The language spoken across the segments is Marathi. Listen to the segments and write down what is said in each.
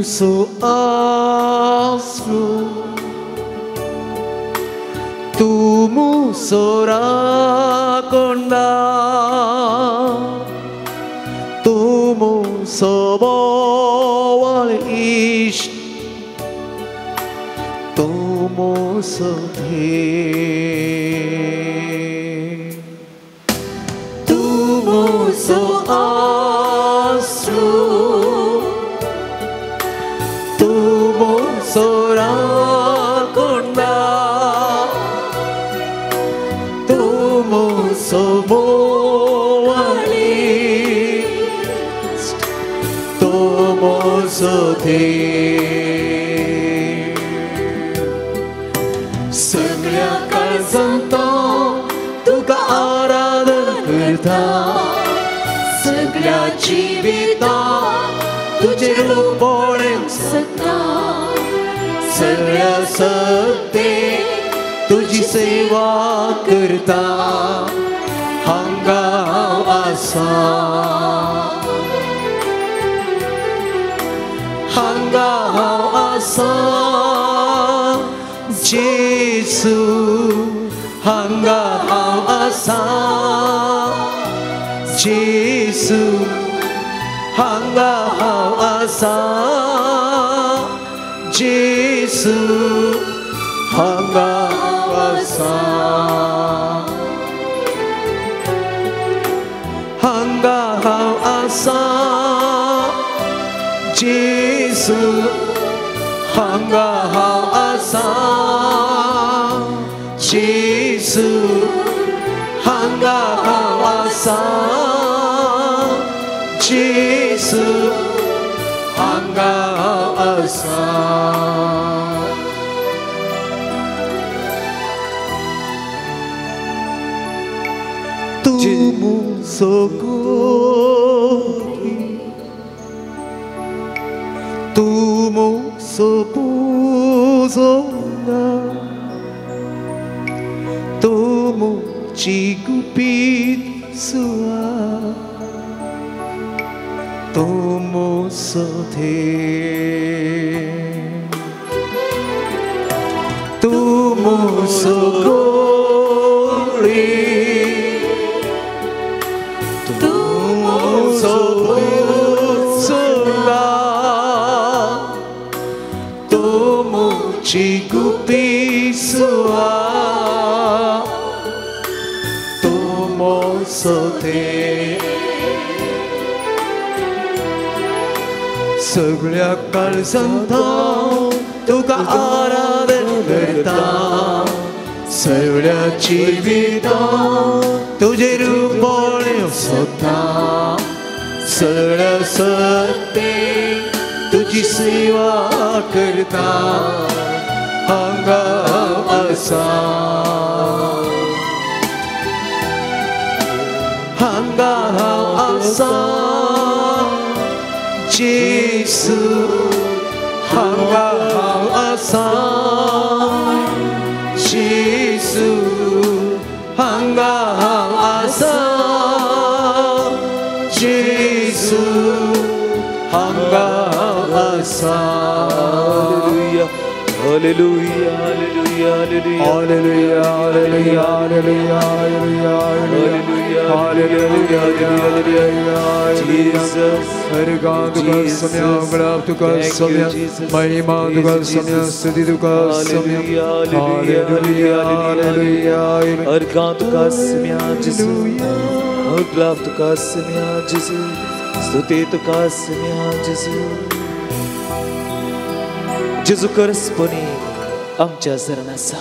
so astro tumu sorakonda tumu sobowal ish tumu sodhe tumu so astro tumu sorakonda tumu sobowal ish tumu sodhe सगळ्या काळजांतो तुका आराधन करता सगळ्या जिवितांत तुझे रूप पळोवंक शकता सगळ्या सत्तेक तुझी सेवा करता हांगा हांव आसा हांगा हांव आसा जेसू हांगा हांव आसा जेसू हांगा हांव आसा जेसू हांगा हांव आसा हांगा हांव आसा जेसू हांगा हांव आसा जेसू हांगा हांव आसा जेसू हांगा हांव आसा तुमु सोगोरी तुमु सोपुजोना tumu chigupit sua tumu sothe tumu sogori tumu sopusula tumu chigupit sua सगळ्या काळजांत तुका आराधन करता सगळ्या जिवितांत तुझे रूप पळोवंक सोदता सगळ्या सत्तेक तुझी सेवा करता हांगा हांव आसा हांगा हांव आसा जेसू हांगा हांव आसा जेसू हांगा हांव आसा जेसू हांगा हांव आसा Hallelujah, hallelujah, hallelujah, hallelujah, hallelujah, hallelujah, hallelujah, hallelujah, hallelujah, Jesus, Harigan tuka samya, glab tuka samya, Mahima tuka samya, Stuti tuka samya, hallelujah, hallelujah, Harigan tuka samya, Jesus, glab tuka samya, Jesus, Stuti tuka samya, Jesus. जेजू खरचपणी आमच्या शरण आसा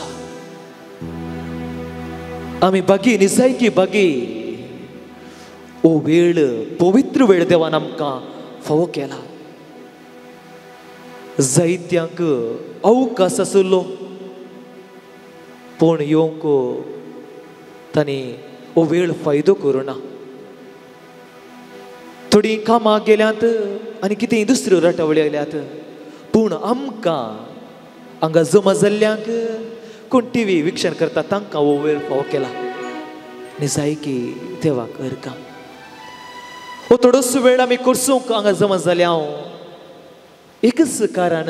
आमी बागी निसायकी बागी ओ वेळ पवित्र वेळ देवान आमकां फावो केला जायत्यांक अवकाश आसलो पूण येवंक तांणी ओ वेळ फायदो करूना थोडी कामां गेल्यांत आनी कितेंय दुसऱ्यो रटावळ्यो गेल्यात पूण आमकां हांगा जमा जाल्ल्यांक कोण टीव्ही विक्षण करता तांकां हो वेळ फावो केला निसायकी देवाक अर्गां हो थोडोसो वेळ आमी करसूंक हांगा जमा जाले हांव एकच कारण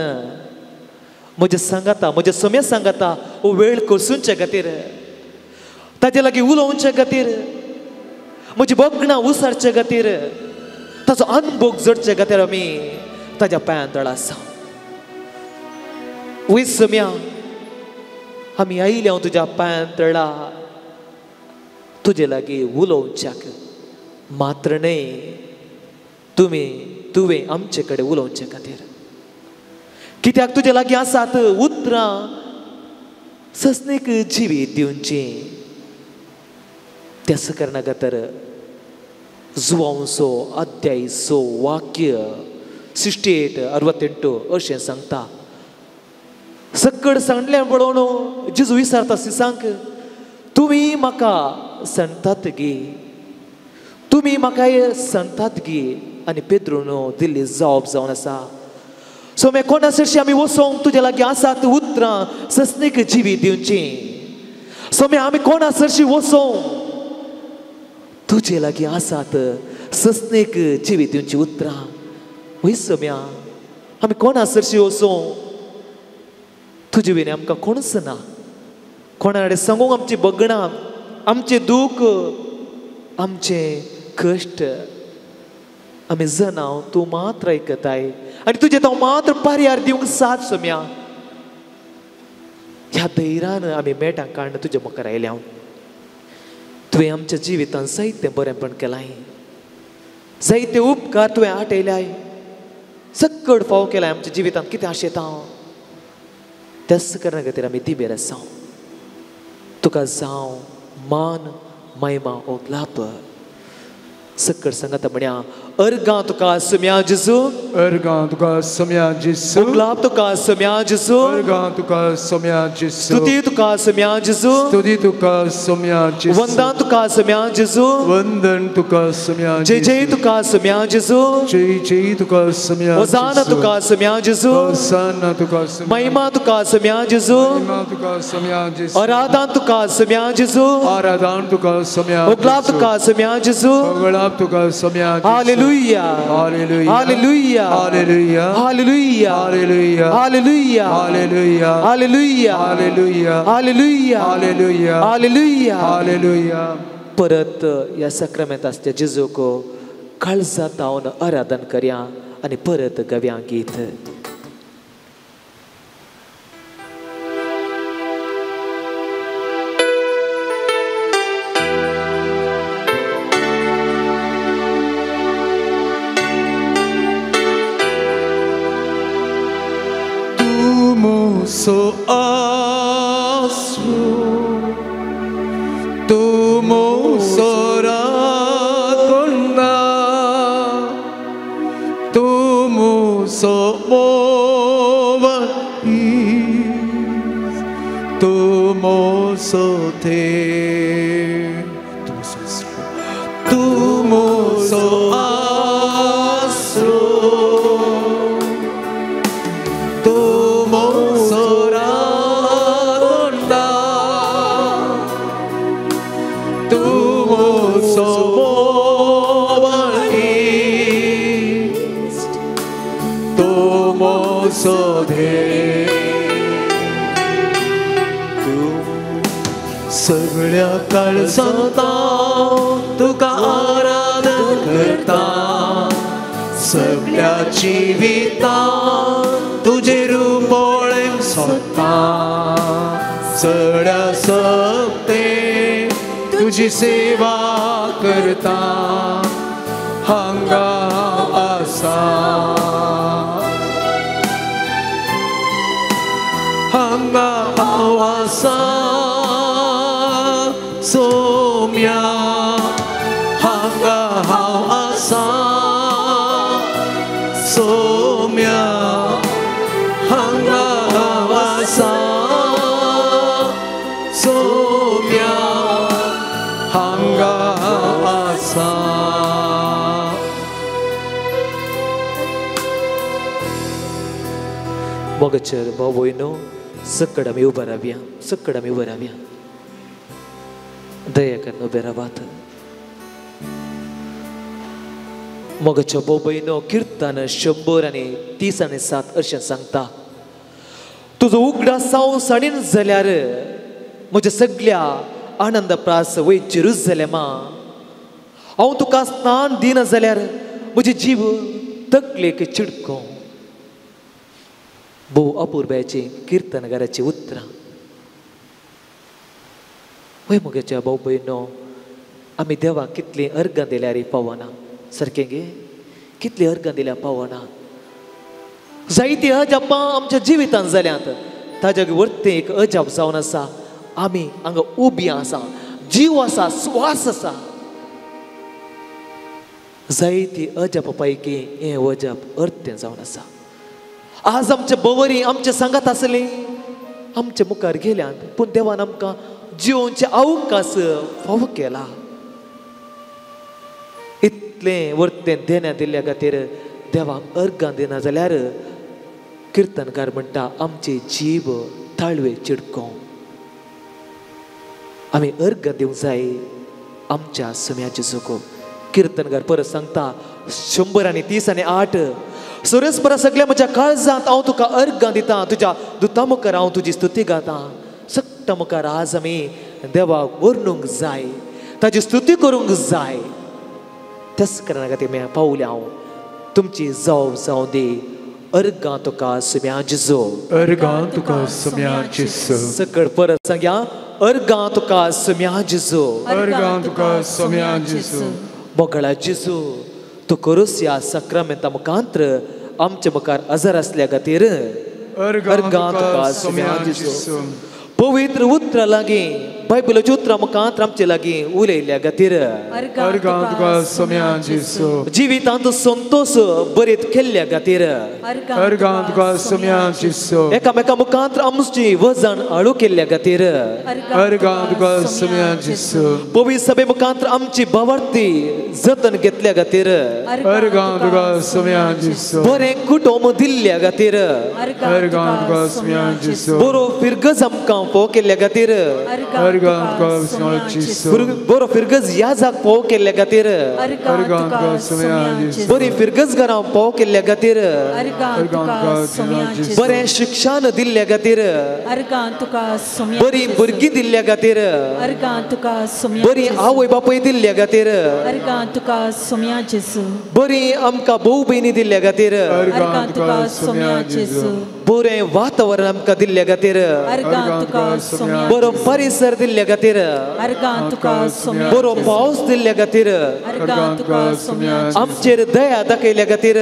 म्हज्या सांगाता म्हज्या सम्या सांगाता वेळ करसूंचे खातीर ताजे लागीं उलोवचे खातीर म्हजी बगणां उसारचे खातीर ताचो अनुभव जोडचे खातीर आमी ताज्या पांयां तळ आसा वय सम्या आमी आयले हांव तुज्या पांयां तळा तुजे लागीं उलोवच्याक मात्र न्हय तुवें आमचे कडेन उलोवचे खातीर कित्याक तुजे लागीं आसात उतरां सस्नेक जिवीत दिवची त्याच कारणा खातीर जुवांसो अध्याय 6 वाक्य 68 अशें सांगता सक्कड सांडल्या पळोवन जेजू विचारता सिसांक तुमी म्हाका सांगतात गे तुमी म्हाका सांगतात गे आनी पेद्रून दिल्ली जॉब जावन आसा सो मे कोणा सरशी आमी वचोंक तुजे लागीं आसात उतरां सस्नेक जिवीत दिवची सो मे आमी कोणा सरशी वचोंक तुजे लागीं आसात सस्नेक जिवीत दिवची उतरां वय सम्या आमी कोणा सरशी वचोंक तुजे विने आमकां कोणूच ना कोणा कडेन सांगूंक आमची बगणां आमचे दूख आमचे कश्ट आमी जनांव तूं मात्र आयकताय आनी तुजे तो मात्र पर्याय दिवंक साथ सम्या ह्या धैर्यान आमी मेटां काडून तुजे मुखार आयले हांव तुवें आमच्या जिवितांत जायतें बरेंपण केलाय जायते उपकार तुवें आटयल्याय सक्कड फाव केलाय आमच्या जिवितांत कितें आशेता हांव त्याच कारणा खातीर आमी दिबेर आसा तुका जावं मान महिमा ओगलाप सक्कड सांगता म्हण्या अर्गां तुका सम्या जेजू अर्गां तुका सम्या जेजू ओगलाप तुका सम्या जेजू अर्गां तुका सम्या जेजू स्तुती तुका सम्या जेजू स्तुती तुका सम्या जेजू वंदन तुका सम्या जेजू वंदन तुका सम्या जय जय तुका सम्या जेजू जय जय तुका सम्या होसाना तुका सम्या जेजू होसाना तुका सम्या महिमा तुका सम्या जेजू महिमा तुका सम्या जेजू आराधन तुका सम्या जेजू आराधन तुका सम्या ओगलाप तुका सम्या जेजू ओगलाप तुका सम्या हालेलुया हालेलुया हालेलुया हालेलुया हालेलुया हालेलुया हालेलुया हालेलुया हालेलुया हालेलुया हालेलुया हालेलुया हालेलुया हालेलुया परत ह्या सक्रमेंताच्या जेजूक काळजांत हांव आराधन करया आनी परत गव्या गीत So asru tumo sorakonna tumo somova tumo sote tumo so asru सगळ्या काळजांत तुका आराधन करता सगळ्या जिवितांत तुजे रुपोळें सोदता सगळ्या सप्ते तुजी सेवा करता हांगा आसा हांगा हांव आसा सोम्या हांगा हांव आसा सोम्या हांगा हांव आसा सोम्या हांगा हांव आसा मोगचर बाबोयनो सक्कड आमी उबा रावया सक्कड आमी उबा रावया दया करून उबे रावात मोगाच्या बोबयनो कीर्तन 137 अशें सांगता. तुजो उगडा संवसारीन जाल्यार म्हज्या सगळ्या आनंद प्रास वय जेरुसलेमा. हांव तुका स्नान दिना जाल्यार म्हजे जीव तकलेक चिडको. भोव अपुर्ब्याची कीर्तनगाराची उतरां. वय मोगाच्या भाऊ भयणो, आमी देवाक कितली अर्गां दिल्यार पावना. सारकें गे, कितली अर्गां दिल्या पावना. जायती अजापां आमच्या जिवितांत जाल्यांत. ताज्या वर्तें एक अजाप जावन आसा. आमी हांगा उबी आसा, जीव आसा, स्वास आसा. जायती अजाप पैकी हें अजाप अर्तें जावन आसा. आज आमचे बवरी आमच्या सांगात आसली, आमच्या मुखार गेल्यांत, पूण देवान आमकां जिवोवचे अवकाश फावो केला. इतलें वर्तें देण्या दिल्ल्या खातीर देवाक अर्गां दिना जाल्यार कीर्तनकार म्हणटा आमचे जीव ताळवे चिडको. आमी अर्गां दिवंक जाय आमच्या सुम्याचे चुको. कीर्तनकार परत सांगता 138 सुरेस्परा सगळ्या म्हज्या काळजांत हांव तुका अर्गां दितां. तुज्या दुता मुखार हांव तुजी स्तुती गातां. सक्ता मुखार आज आमी देवाक वर्णूंक जाय, ताजी स्तुती करूंक जाय. त्याच कारणां खातीर हांव पावलें. हांव तुमची जावं दी. अर्गां तुका सुम्या जेजू. अर्गां तुका सुम्या जेजू. सकळ परत सांगया, अर्गां तुका सुम्या जेजू. अर्गां तुका सुम्या जेजू. मोगळा जेजू, तू करूस ह्या सक्रामेंता मुखांतर आमच्या मुखार हजर असल्या खातीर अर्गां तुका सुम्या जेजू. पवित्र उतरां लागीं बायबलाच्या उतरां मुखांतर आमचे लागीं उलयल्या खातीर अर्गां तुका सुम्या जेजू. जिवितांत संतोष बरीत केल्ल्या खातीर अर्गां तुका सुम्या जेजू. एकामेका मुखांतर आमची वजन हळू केल्ल्या खातीर अर्गां तुका सुम्या जेजू. पवित्र सभे मुखांतर आमची भावार्थी जतन घेतल्या खातीर अर्गां तुका सुम्या जेजू. बरें कुटुंब दिल्ल्या खातीर अर्गां तुका सुम्या जेजू. बरो फिरगज आमकां फोव केल्ल्या खातीर अर्गां तुका सुम्या जेजू. बरो फिरगज ह्या जाग फोव केल्ल्या खातीर अर्गां तुका सुम्या जेजू. बरी फिरगज घरां फोव केल्ल्या खातीर अर्गां तुका सुम्या जेजू. बरें शिक्षण दिल्ल्या खातीर बरी भुरगीं दिल्ल्या खातीर बरी आवय बापूय दिल्ल्या खातीर बरी आमकां भोव भयणी दिल्ल्या खातीर अर्गां तुका सुम्या जेजू. बरें वातावरण आमकां दिल्ल्या खातीर बरो परिसर दिल्ल्या खातीर बरो पावस दिल्ल्या खातीर अर्गां तुका सुम्या जेजू. आमचेर दया दाखयल्या खातीर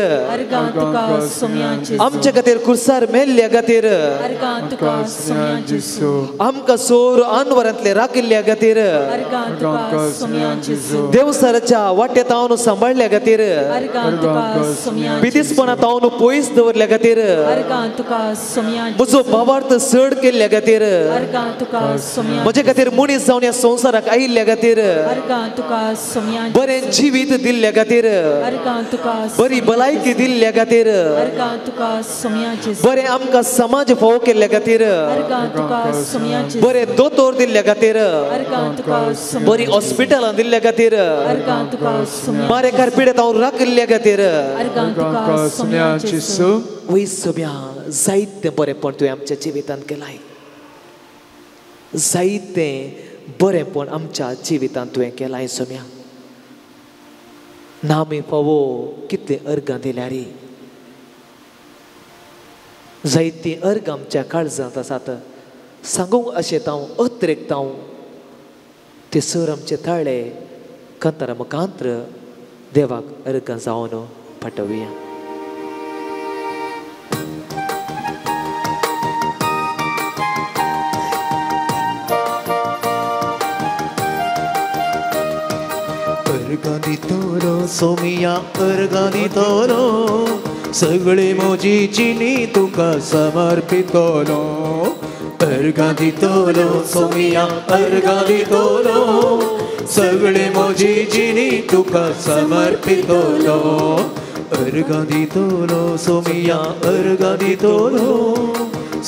आमचे खातीर कुर्सार मेल्ल्या खातीर तुका सुम्या जेजू. आमकां सोर अनवरांतले राखिल्ल्या खातीर अर्गां तुका सुम्या जेजू. देवसराच्या वाट्यात हांव सांबाळल्या खातीर पिदिसपणांत हांव पयस दवरल्या खातीर म्हजो भावार्थ चड केल्ल्या खातीर म्हजे खातीर मनीस जावन ह्या संवसाराक आयिल्ल्या खातीर बरें जिवीत दिल्ल्या खातीर बरी भलायकी दिल्ल्या खातीर बरें आमकां समाज फोव केल्ल्या खातीर बरें दोतोर दिल्ल्या खातीर बरी हॉस्पिटलां दिल्ल्या खातीर मारेकार पिडेत हांव राखिल्ल्या खातीर सुम्या जेजू. वय सोम्या जायतें बरेंपण तुवें आमच्या जिवितांत केलाय. जायतें बरेंपण आमच्या जिवितांत तुवें केलाय सोम्या. नामी फावो कितले अर्गां दिल्यार जायतीं अर्गां आमच्या काळजांत आसात. सांगूंक अशें हांव अतिरिक्त हांव ते सर आमचे ताळे कांतारा मुखांतर देवाक अर्गां जावन पाठवया. अर्गां दितलो सोमिया अर्गां दितलो सगळे मोजीची नी तुका समर्पितलो. अर्गां दितलो सोमिया अर्गां दितलो सगळे मोजीची नी तुका समर्पितलो. अर्गां दितलो सोमिया अर्गां दितलो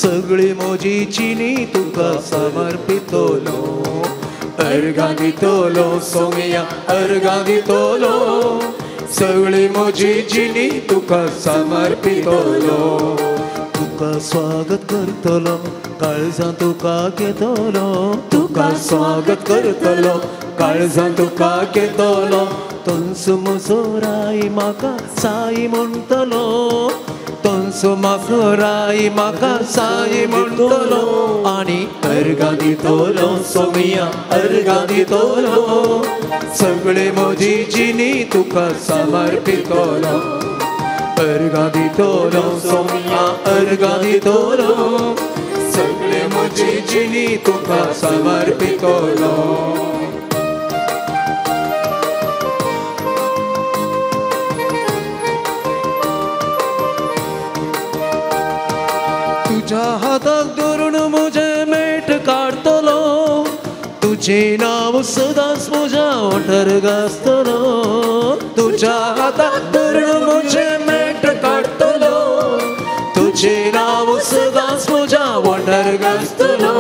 सगळे मोजीची नी तुका समर्पितलो. अर्गां दितलो सोमिया अर्गां दितलो सगळी म्हजी जिणी तुका समर्पितलो तुका स्वागत करतलो काळजां तुका घेतलो तुका स्वागत करतलो काळजां तुका घेतलो तोंसो म्हजो राई म्हाका साई म्हणटलो तोंसो म्हाका राई म्हाका साई म्हणटलो आनी अर्गां दितलो सोमिया अर्गां दितलो सगळे म्हजी जिणी तुका समर्पितलो अर्गां दितलो सोमिया अर्गां दितलो सगळे म्हजी जिणी तुका समर्पितलो तुझ्या हाताक धरून म्हजें मेट काडतलो तुझें नांव सदांच म्हज्या ओंठार गाजतलो तुझ्या हाताक धरून म्हजें मेट काडतलो तुझें नांव सदांच म्हज्या ओंठार गाजतलो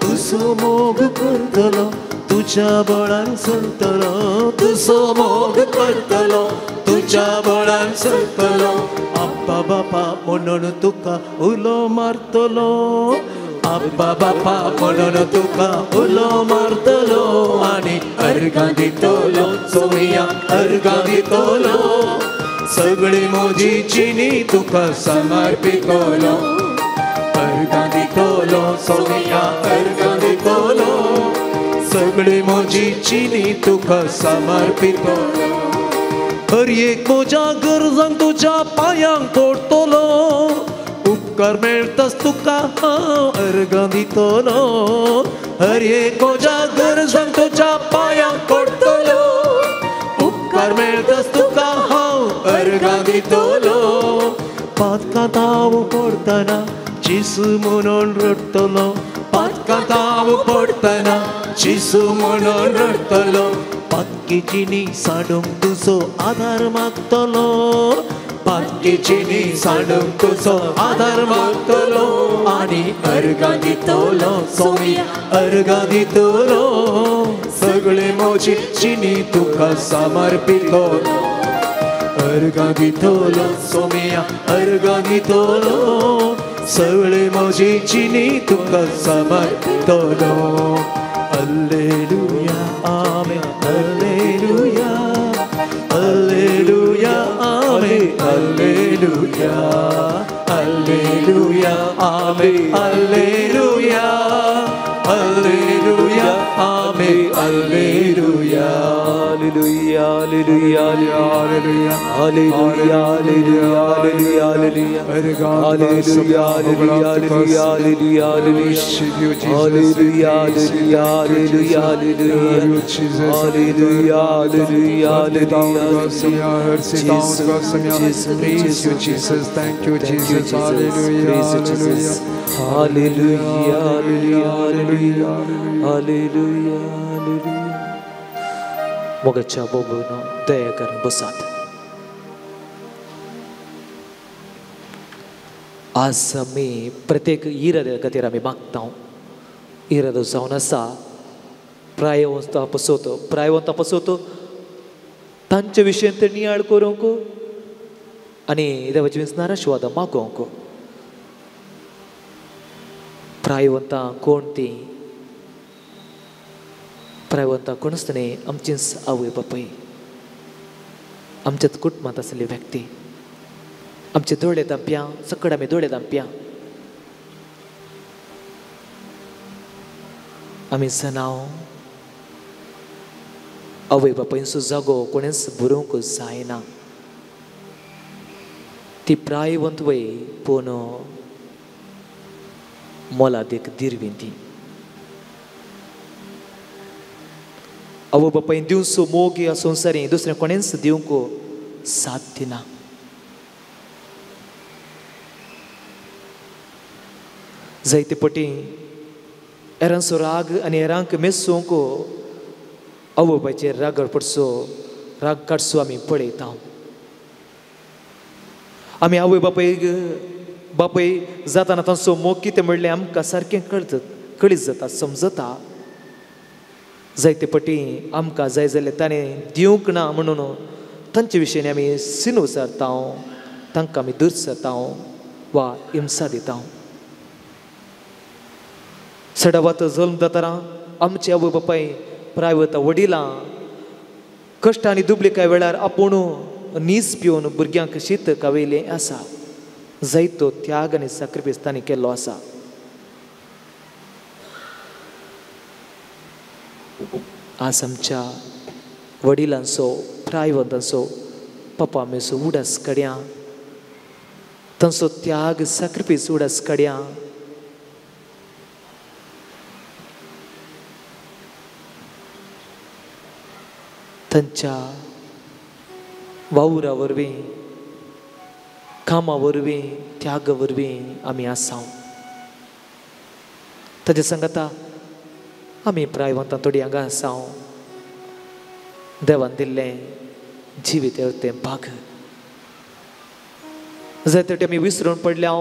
तुजो मोग करतलो तुझ्या बळान चलतलो तुजो मोग करतलो तुझ्या बळान चलतलो आप्पा बापा म्हणून तुका उलो मारतलो आप्पा बापा म्हणून तुका उलो मारतलो आनी अर्गां दितलो सोमिया अर्गां दितलो सगळी म्हजी जिणी तुका समर्पितलो अर्गां दितलो सोमिया अर्गां दितलो सगळी म्हजी जिणी तुका समर्पितलो हर एक म्हज्या गरजांक तुज्या पांयांक पडटलो उपकार मेळटाच तुका हांव अर्गां दितलो हर एक म्हज्या गरजांक तुज्या पांयांक पडटलो उपकार मेळटाच तुका हांव अर्गां दितलो पातकांत हांव पडटना जिसू म्हणून रडटलो पातकांत हांव पडटना जिसू म्हणून रडटलो पातकी जिणी साडूंक तुजो आधार मागतलो पातकी जिणी साडूंक तुजो आधार मागतलो आनी अर्गां दितलो सोमिया अर्गां दितलो सगळे म्हजी जिणी तुका समर्पितलो अर्गां दितलो सोमिया अर्गां दितलो सगळे म्हजी जिणी तुका समर्पितलो Alleluia, Amen, Alleluia, Alleluia, Amen, Alleluia, Alleluia, Amen, Alleluia, Alleluia, Amen, Alleluia, Alleluia, Alleluia, Alleluia, Alleluia, Alleluia, Alleluia, Alleluia, Alleluia, Alleluia, Alleluia, Alleluia, Alleluia, Alleluia, Alleluia, Alleluia, Jesus, Alleluia, Alleluia, Alleluia, Jesus, praise you, Jesus, thank you, Jesus, Alleluia, Alleluia, Alleluia, Alleluia, Alleluia, Alleluia. मोगाच्या बोबून दया कर बसात आज आमी प्रत्येक इराद खातीर आमी मागता इराद जावन आसा प्रायवंत पसोत तांचे विशयी ते नियाळ करूंक आनी देवाची विस्नार आशिर्वाद मागोवंक प्रायवंतां कोण ती प्रायवंतां कोण आसतना आमचीच आवय बापूय आमच्याच कुटुंबांत आसली व्यक्ती आमचे दोळे दांप्या सकड आमी दोळे दांप्या आमी जनाव आवय बापायचो जागो कोणेच भरूंक जायना ती प्रायवंत वय पूण मोलादीक दिरवी ती आवय बापायन दिवचो मोग ह्या संवसारी दुसरें कोणेच दिवंक साध्य ना जायते पटी एरांचो राग आनी एरांक मेसूंक आवय बापायचेर राग पडचो राग काडचो आमी पळयता आमी आवय बापाय जाताना तांचो मोग कितें म्हणलें आमकां सारकें कळीत जाता समजता जायते पटी आमकां जाय जाल्यार ताणें दिवंक ना म्हणून तांचे विशयी आमी सिनू सरता तांकां आमी दूर सरता वा हिंसा दिता सडवात जल्म जाताना आमचे आवय बापाय प्रायवत वडिलां कश्ट आनी दुबळेकाय वेळार आपूण नीस पिवन भुरग्यांक शीत कावयलें आसा जायतो त्याग आनी सॅक्रिफायस तांणी केल्लो आसा आज आमच्या वडिलांचो प्रायवतांचो पप्पा मेसो उडास काड्या तांचो त्याग सॅक्रिफायस उडास काड्या तांच्या वावुरा वरवीं कामा वरवीं त्यागा वरवीं आमी आसां ताचे सांगता आमी प्रायवतां थोडी हांगा आसां देवान दिल्लें जिवीत तें भाग जाय तेवटें आमी विसरून पडल्या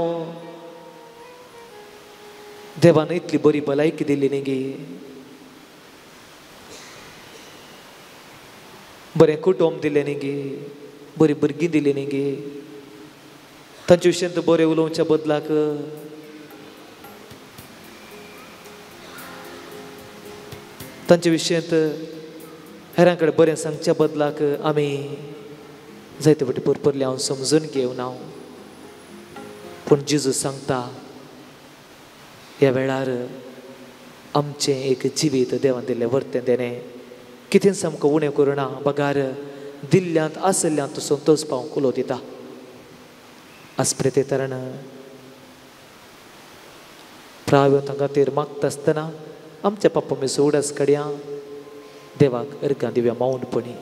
देवान इतली बरी भलायकी दिली न्ही गे बरें कुटुंब दिलें न्ही गे बरीं भुरगीं दिलीं न्ही गे तांचे विशयी बरें उलोवच्या बदलाक तांचे विशयंत हेरां कडेन बरें सांगच्या बदलाक आमी जायते फावटी परपरले हांव समजून घेवना पूण जेजू सांगता ह्या वेळार आमचें एक जिवीत देवान दिल्लें वर्तें देणें कितें सामको उणें करुना बगार दिल्ल्यांत आसल्ल्यांत तो संतोश पावंक उलो दिता आसप्रे ते तरान प्रायवतां खातीर मागता आसतना आमच्या पप्पा मेसो उडास काड्या देवाक अर्गां दिव्या मौनपणी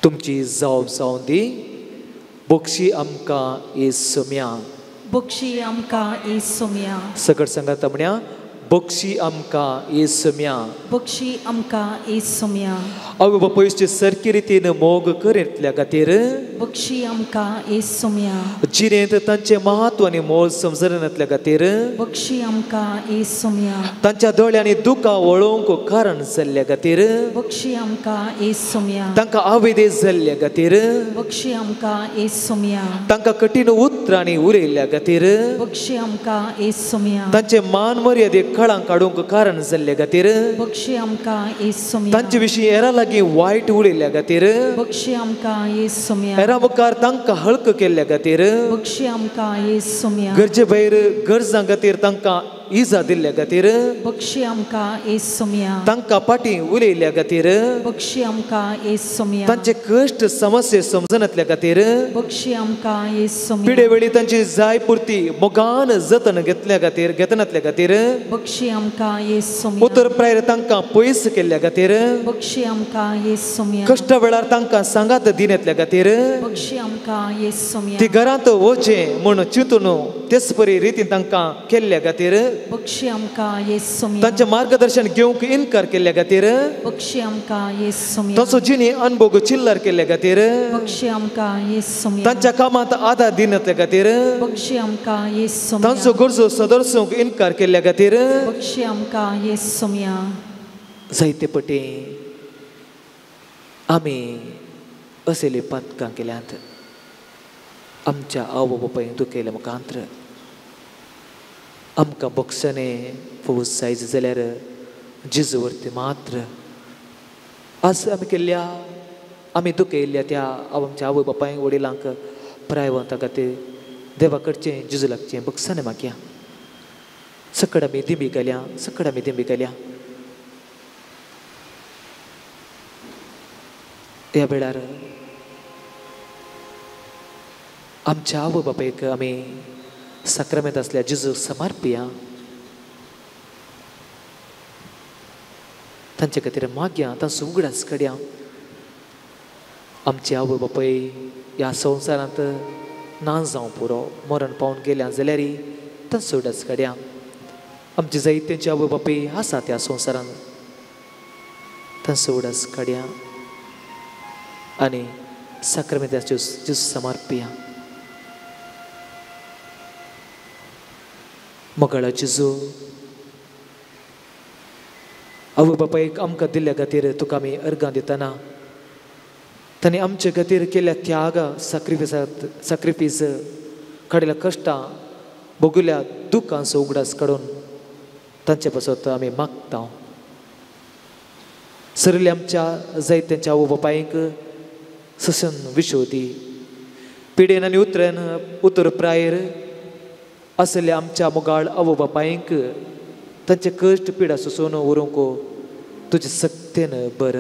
तुमची जावप जावं दी बक्षी आमकां येसुम्या बक्षी आमकां येसुम्या सकट सांगात म्हणया बक्षी आमकां येसुम्या बक्षी आमकां येसुम्या आवय बापायचे सारके रितीन मोग करीतल्या खातीर बक्षी आमकां येसुम्या जिणेंत तांचें महत्व आनी मोल समजनातल्या खातीर बक्षी आमकां येसुम्या तांच्या दोळ्यांनी दुखां वळोवंक कारण जाल्ल्या खातीर बक्षी आमकां येसुम्या तांकां आवेदेस जाल्ल्या खातीर बक्षी आमकां येसुम्या तांकां कठीण उतरांनी उलयल्ल्या खातीर बक्षी आमकां येसुम्या तांचे मान मर्यादेक खळां काडूंक कारण जाल्ल्या खातीर बक्षी आमकां येसुम्या तांचे विशीं हेरां लागीं वायट उलयल्ल्या खातीर बक्षी आमकां येसुम्या हेरां मुखार तांकां हळक केल्ल्या खातीर बक्षी आमकां येसुम्या गरजे भायर गरजां खातीर तांकां इजा दिल्ल्या खातीर बक्षी आमकां येसुम्या तांकां फाटीं उलयल्ल्या खातीर बक्षी आमकां येसुम्या तांचे कश्ट समस्या समजनातल्या खातीर बक्षी आमकां येसुम्या पिडे वेळी तांची जाय पुरती मोगान जतन घेतनातल्या खातीर बक्षी आमकां येसुम्या उतर प्रायर तांकां पयस केल्ल्या खातीर बक्षी आमकां येसुम्या कश्टा वेळार तांकां सांगात दिनातल्या खातीर बक्षी आमकां येसुम्या ती घरांत वचें म्हूण चिंतून तेच परी रितीन तांकां केल्ल्या खातीर बक्षी आमकां येसुम्या तांचें मार्गदर्शन घेवंक इन्कार केल्ल्या खातीर बक्षी आमकां येसुम्या तांचो जिणी अनुभव चिल्लर केल्ल्या खातीर बक्षी आमकां येसुम्या तांच्या कामांत आदार दिनातल्या खातीर बक्षी आमकां येसुम्या तांचो गरजो सदरसूंक इन्कार केल्ल्या खातीर बक्षी आमकां येसुम्या जायते पटी आमी असले पातकां केल्यांत आमच्या आवय बापायन दुखयल्या मुखांतर आमकां बक्षणे फौज जाय जाल्यार जेजू वर्ती मात्र आज आमी केल्ल्या आमी दुखयल्ल्या त्या आमच्या आवय बापायक वडिलांक प्रायवतां खातीर देवा कडचें जेजू लागचें बक्षांनी मागया सकड आमी दिंबी घाल्या सकड आमी दिंबी घाल्या ह्या वेळार आमच्या आवय बापायक आमी साक्रामेंत आसल्या जेजूक समर्पिया तांचे खातीर मागया तांचो उगडास काडया आमचे आवय बापाय ह्या संवसारांत ना जावं पुरो मरण पावन गेल्या जाल्यार तां सोडच काड्या आमचे जायत्यांचे आवय बापूय आसा त्या संवसारान तां सोडच काड्या आनी साक्रमेंताच्यो ज्यूस समर्पिया मोगाळा जेजू आवय बापायक आमकां दिल्ल्या खातीर तुका आमी अर्गां दितना तांणी आमचे खातीर केल्या त्याग सॅक्रिफीस काडिल्ल्या कश्टां भोगिल्ल्या दुखांचो उगडास काडून तांचे पासत आमी मागता सरिल्ल्या आमच्या जायत्यांच्या आवय बापायक ससन विशोदी पिडेन आनी उतर प्रायर असल्या आमच्या मोगाळ आवय बापायक तांचे कश्ट पिडा सोसून व्हरूंक तुजे सक्तेन बर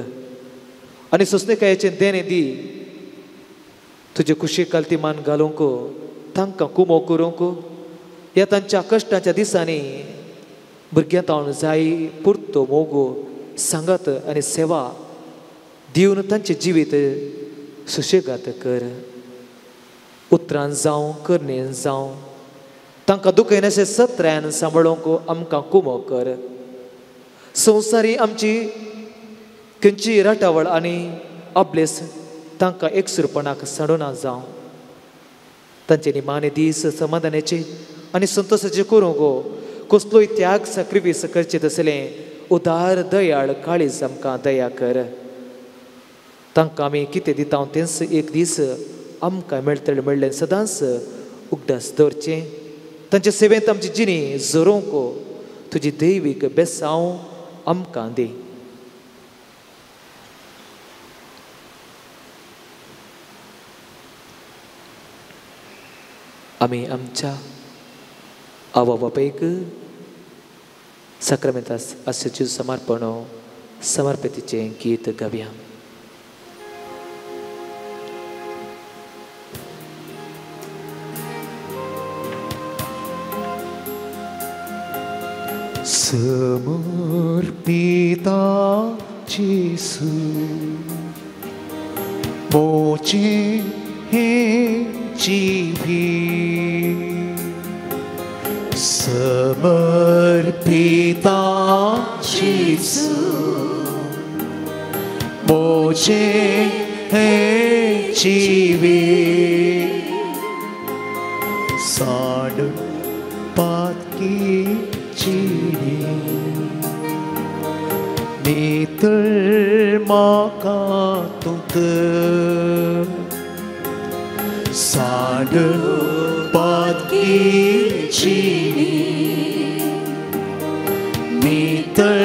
आनी सोंसणेकायेचें देणे दी तुजे कुशी काल्तीमान घालूंक तांकां कुमो करूंक ह्या तांच्या कश्टाच्या दिसांनी भुरग्यां तावन जाय पुरतो मोगो सांगात आनी सेवा दिवन तांचें जिवीत सुशेगाद कर उतरान जावं करणेन जावं तांकां दुखयनाशें सत्र्यान सांबाळूंक आमकां कुमो कर संवसारी आमची खंयची राटावळ आनी अभ्लेस तांकां एकसुरपणाक सडोना जावं तांचे निमाणे दीस समाधानाचे आनी संतोशाचे करूंक कसलोय त्याग सॅक्रिफीस करचें तसलें उदार दयाळ काळीज आमकां दया कर तांकां आमी कितें दिता तेंच एक दीस आमकां मेळटलें म्हणलें सदांच उगडास दवरचें तांचे सेवेंत आमची जिणी जोरोवंक तुजी दैवीक बेसांव आमकां दी आमी आमच्या आवय बापायक साक्रमेंतास आशेचें समर्पण समर्पितीचें गीत गावया समर्पिता जेसू मोचे हे जीवी समर्पिता जेसू मोचे हे जीवी साड पातकी नेतर म्हाका तुक साड पातकीची नेतर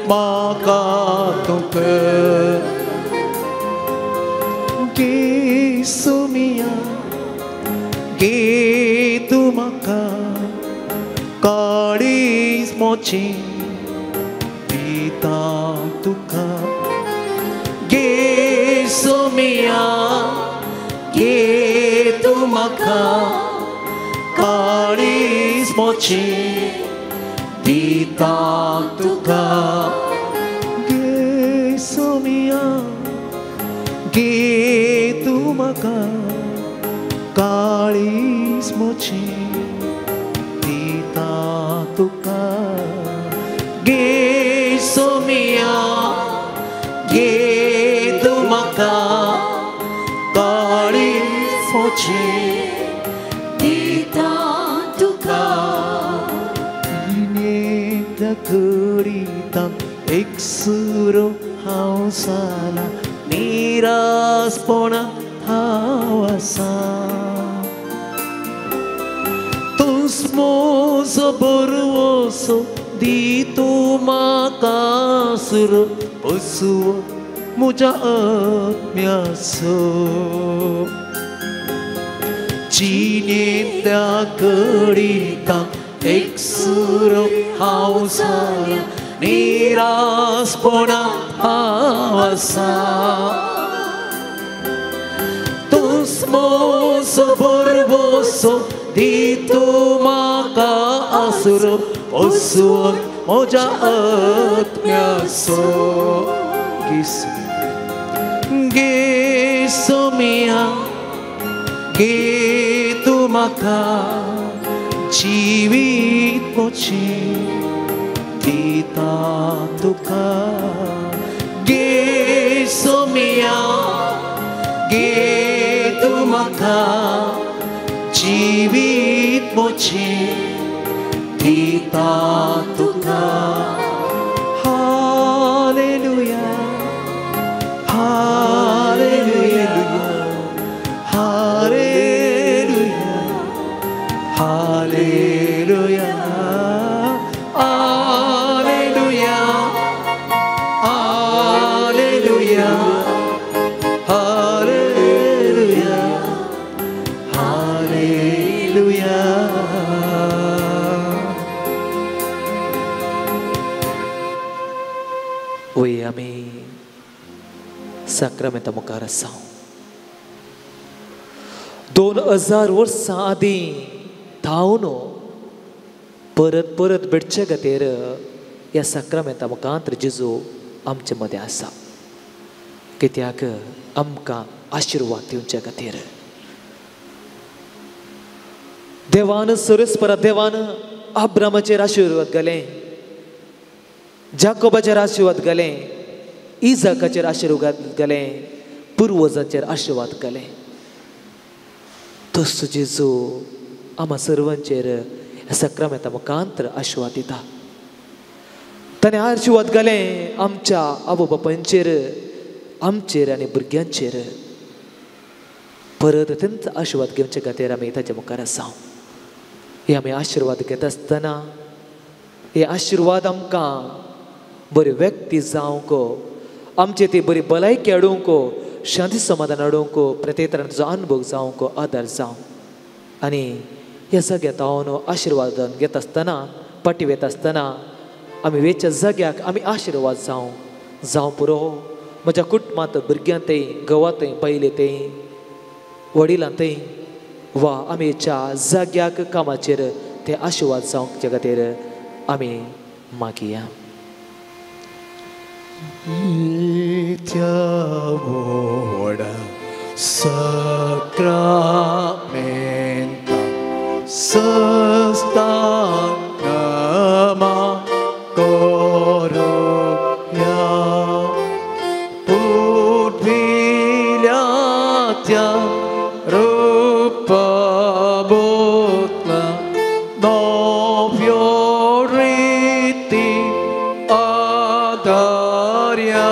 म्हाका तुक गे सुमिया गे तू म्हाका काळीज मोची दिता तुका गे सोमिया गे तू म्हाका काळीज मोची दिता तुका गे सोमिया गे तू म्हाका काळीज मोची तुका गे सोमिया गे तू म्हाका काळीज मोची दिता तुका करिता एकसुरो हांव जाला निरासपणा हांव आसा मोसो बरवोसो दी तू म्हाका सुरो पसुवो म्हज्या आत्म्याचो जिणेंतल्या कडिता एकसुरो हांव जाल्या निरासपणा हांव आसा तूं मोसो बरवोसो दी तू म्हाका आसुरो पसुवो म्हज्या आत्म्याचो गे सोमिया गे म्हाका जिवीत मोची दिता तुका गे सोमिया गे तू म्हाका जिवीत मोची दिता तुका हालेलुया हालेलुया हालेलुया हालेलुया हालेलुया हालेलुया हालेलुया हालेलुया वय आमी साक्रामेंता मुखार आसा 2000 वर्सां आदीं धांवन परत परत भेटचे खातीर ह्या साक्रामेंता मुखांतर जेजू आमचे मदें आसा कित्याक आमकां आशिर्वाद दिवचे खातीर देवान सरस्परा देवान अब्रामाचेर आशिर्वाद घालें जाकोबाचेर आशिर्वाद घालें इजाकाचेर आशिर्वाद घालें पुर्वजांचेर आशिर्वाद घालें तसो जेजू आम्हा सर्वांचेर साक्रामेंता मुखांतर आशिर्वाद दिता ताणें आशिर्वाद घालें आमच्या आवय बापायंचेर आमचेर आनी भुरग्यांचेर परत तेंचो आशिर्वाद घेवचे खातीर आमी ताच्या मुखार आसा हे आमी आशिर्वाद घेता आसतना हे आशिर्वाद आमकां बरे व्यक्ती जावंक आमचे ती बरी भलायकी हाडूंक शांती समाधान हाडूंक प्रत्येक तरांचो अनुभव जावंक आदार जावं आनी ह्या जाग्यार हांव आशिर्वाद घेता आसतना पाटी वयता आसतना आमी वेच्या जाग्याक आमी आशिर्वाद जावं पुरो म्हज्या कुटुंबांत भुरग्यांतय घोवांतय पयलेतय वडिलांतय वा आमी हेच्या जाग्याक कामाचेर ते आशिर्वाद जावंक खातीर आमी मागया Ora sacramenta sestangama koroya pudvilyatya rupa butla novioriti adarya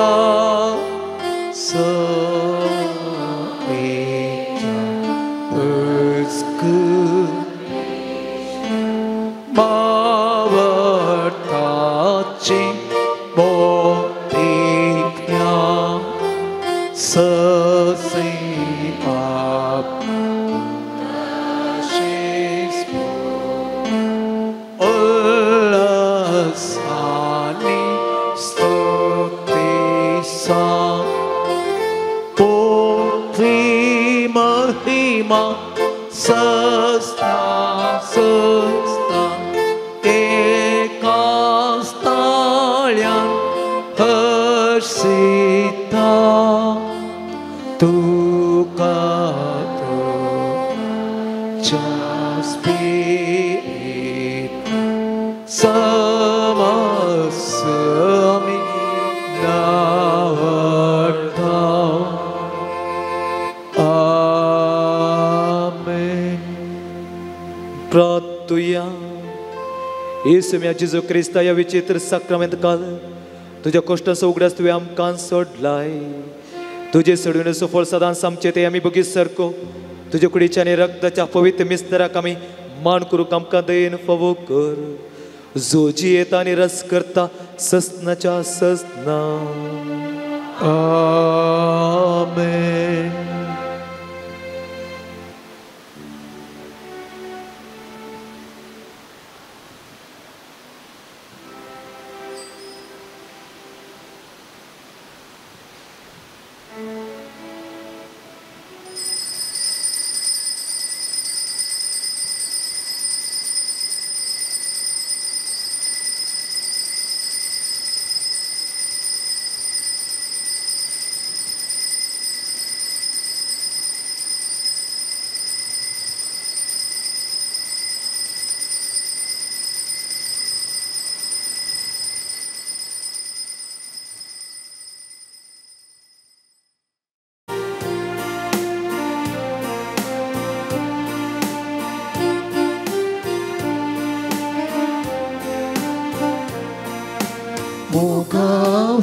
येसुम्या जेजू क्रिस्ता या विचित्र साक्रामेंत काल तुझ्या कश्टाचो उगडास तुवें आमकां सोडलाय तुजे सोडून सफळ सदांच आमचे ते आमी बगीत सारको तुजे कुडीच्या आनी रक्ताच्या पवित्र मिस्तराक आमी मान करूंक आमकां दयेन फावो कर जो जी येता आनी रस करता ससनाच्या ससना आमेन.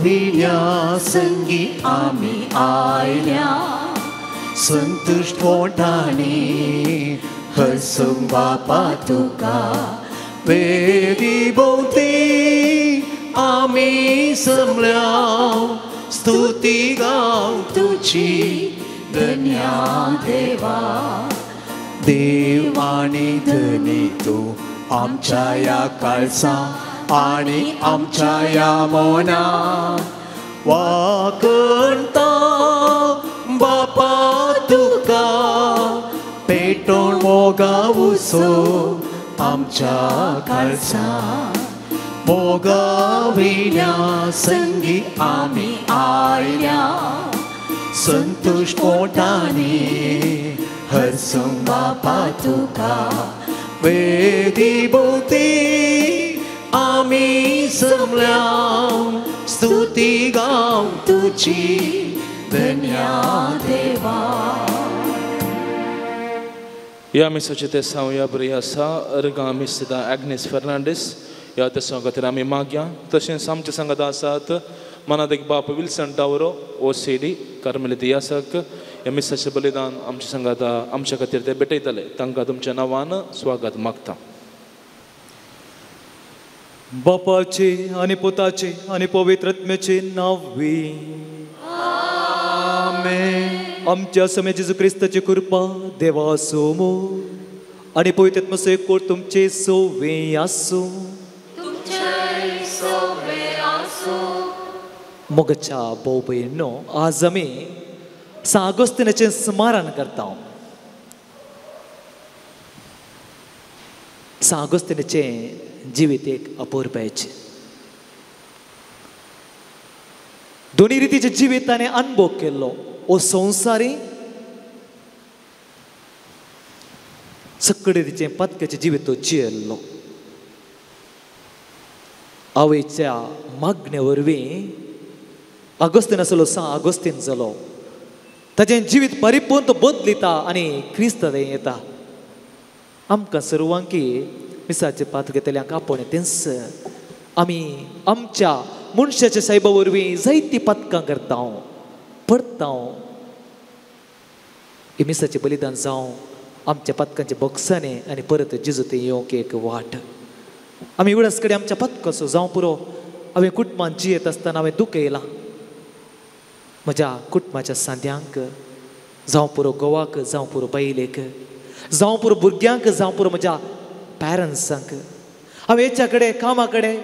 विण्या संगी आम्ही आयल्या संतुष्ट ओठाने हसून बापा तुका वेदी भोवती आम्ही समल्या स्तुती गाव तुझी धन्या देवा देव आणि धनी तू आमच्या या काळसा आणि आमच्या या मोना वाकणता बापा तुका पेटोन मोगावुसो आमच्या काळसा मोगा विण्या संगी आम्ही आयल्या संतुष्ट ओठाने हसून बापा तुका वेदी भोवती आम्ही समल्या स्तुती गाव तुझी धन्या देवा. या मिसाचे ते सांगया बरी आसा अर्गा मिसदा ॲग्नेस फर्नांडीस या ते सांगात आमी मागया. तशेंच आमचे सांगात आसात मनादेक बाप विल्सन टावरो OCD कार्मेलीत यासक या मिसाचे बलिदान आमच्या संगात आमच्या खातीर ते भेटयतले तांकां तुमच्या नांवान स्वागत मागता. बापाचे आणि पुताचे आणि पवित्र आत्म्याचे नावे आमेन. आमच्या समय जेजू ख्रिस्ताची कृपा देवा सोमो आणि पवित्र आत्म्याचे कोट तुमचे सोवे आसो. मोगच्या भाऊ बहिणींनो, आज आम्ही 6 ऑगस्टाचे स्मरण करता. 6 ऑगस्टाचे जिवीत एक अपूर्वाचे दोन्ही रितीचे जिवीताने अनुभव केलो. ओ संसारी सगळे रितीचे पत्क्याचे जिवीत तो जियल्लो. आवयच्या मागणे वरवीं ऑगस्टीन आसलो 6 ऑगस्टीन जालो. ताचें जिवीत परिपूर्ण बदलिता आनी क्रिस्त येता. आमकां सर्वांकी मिसाचे पात घेतल्यांक आपण तेंच आमी आमच्या मनशाच्या साहेबा वरवीं जायतीं पथकां करता पडता. ही मिसाचें बलिदान जावं आमच्या पथकांचे बॉक्सांनी आनी परत जेजू ते येवंक एक वाट. आमी एवढाच कडेन आमच्या पथकाचो जावं पुरो हांवें कुटुंबांत जियेत आसतना हांवें दुख येयलां. म्हज्या कुटुंबाच्या सांद्यांक जावं पुरो घोवाक जावं पुरो बायलेक जावं पुरो भुरग्यांक जावं पुरो म्हज्या पॅरंट्सांक हांवें हेच्या कडेन कामा कडेन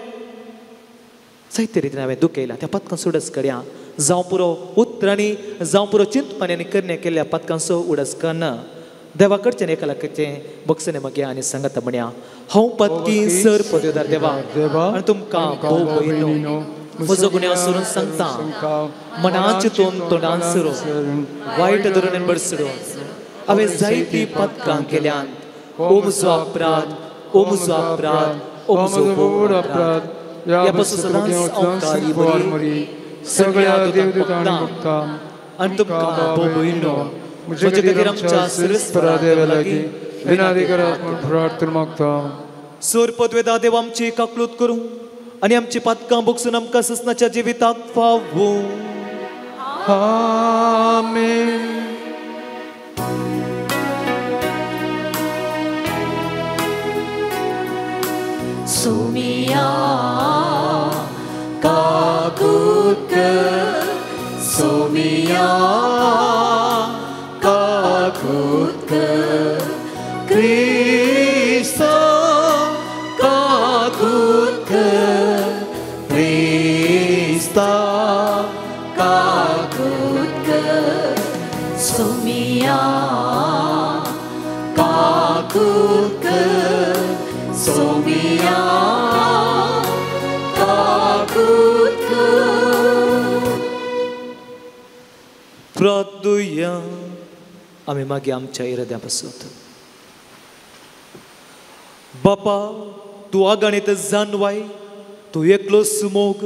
जायते रितीन हांवें दुख येयलां. त्या पथकांचो उडस करया जावं पुरो उतरांनी जावं पुरो चिंतपानी करणे केल्ल्या पथकांचो उडस करना. देवा कडच्यान एका लाखाचें बक्षणे मागया आनी सांगात म्हणया हांव पत्की सर पदवीदार देवा आनी तुमकां भाऊ भयणीनो म्हजो गुन्यांव सोडून सांगता. मनान चिंतून तोंडान सरून वायट धोरणान बडसडून हांवें जायतीं पथकां केल्यात. ओ म्हजो अपराध, ओ म्हजो अपराध, ओ म्हजो व्हड अपराध. ह्या पासून सदांच हांव कारी बरी सगळ्या देवदूतांनी भोगता. आनी तुमकां भाऊ भयणीनो म्हजे खातीर आमच्या सर्वेस्परा देवा लागीं विनाधिकारांत प्रार्थना मागता. सर पदवेदार देव आमची काकलूत करूं आनी आमची पथकां बगसून आमकां ससनाच्या जिविताक फावो. आमेन. सोमिया काकूत सोमिया काकूत क्रिस्ता काकूत क्रिस्ता काकूत सोमिया काकूत सोमिया काकूत. प्रार्थुया आमी मागीर आमच्या इराद्या बसत. बापा तूं आगाणीत जाणवाय तूं एकलो सुमोग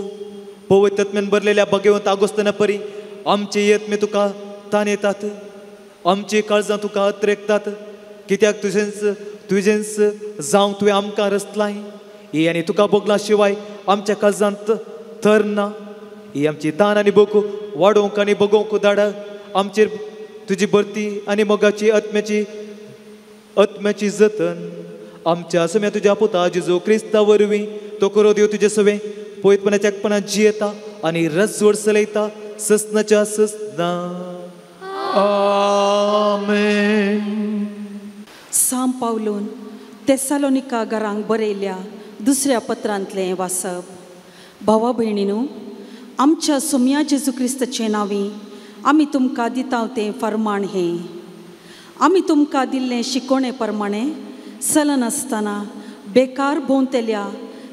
पवित्र आत्म्यान भरलेल्या भगवंत आगोस्तना परी आमचे यत्मे तुका तान येतात. आमची काळजां तुका अत्रेकतात. कित्याक तुजेंच जावं तुवें आमकां रचलाय ही आनी तुका भोगला शिवाय आमच्या काळजांत थर ना. ही आमची दान आनी भूक वाडोवंक आनी बगोवंक धाड आमचेर तुजी भरती आनी मोगाची आत्म्याची जतन आमच्या सम्या तुज्या पुता जेजू क्रिस्ता वरवीं तो करो देव तुजे सवे पवित्रपणाच्या एकपणान जियेता आनी रजवड चलयता ससनाच्या ससना आमेन. साम पावलून तेसालोनिका घरांक बरयल्या दुसऱ्या पत्रांतलें वाचप. भावा भयणीनू, आमच्या सोम्या जेजू क्रिस्ताचे नांवी आमी तुमकां दिता तें फर्माण हें. आमी तुमकां दिल्लें शिकोवणे प्रमाणे चलन आसतना बेकार भोंवतेल्या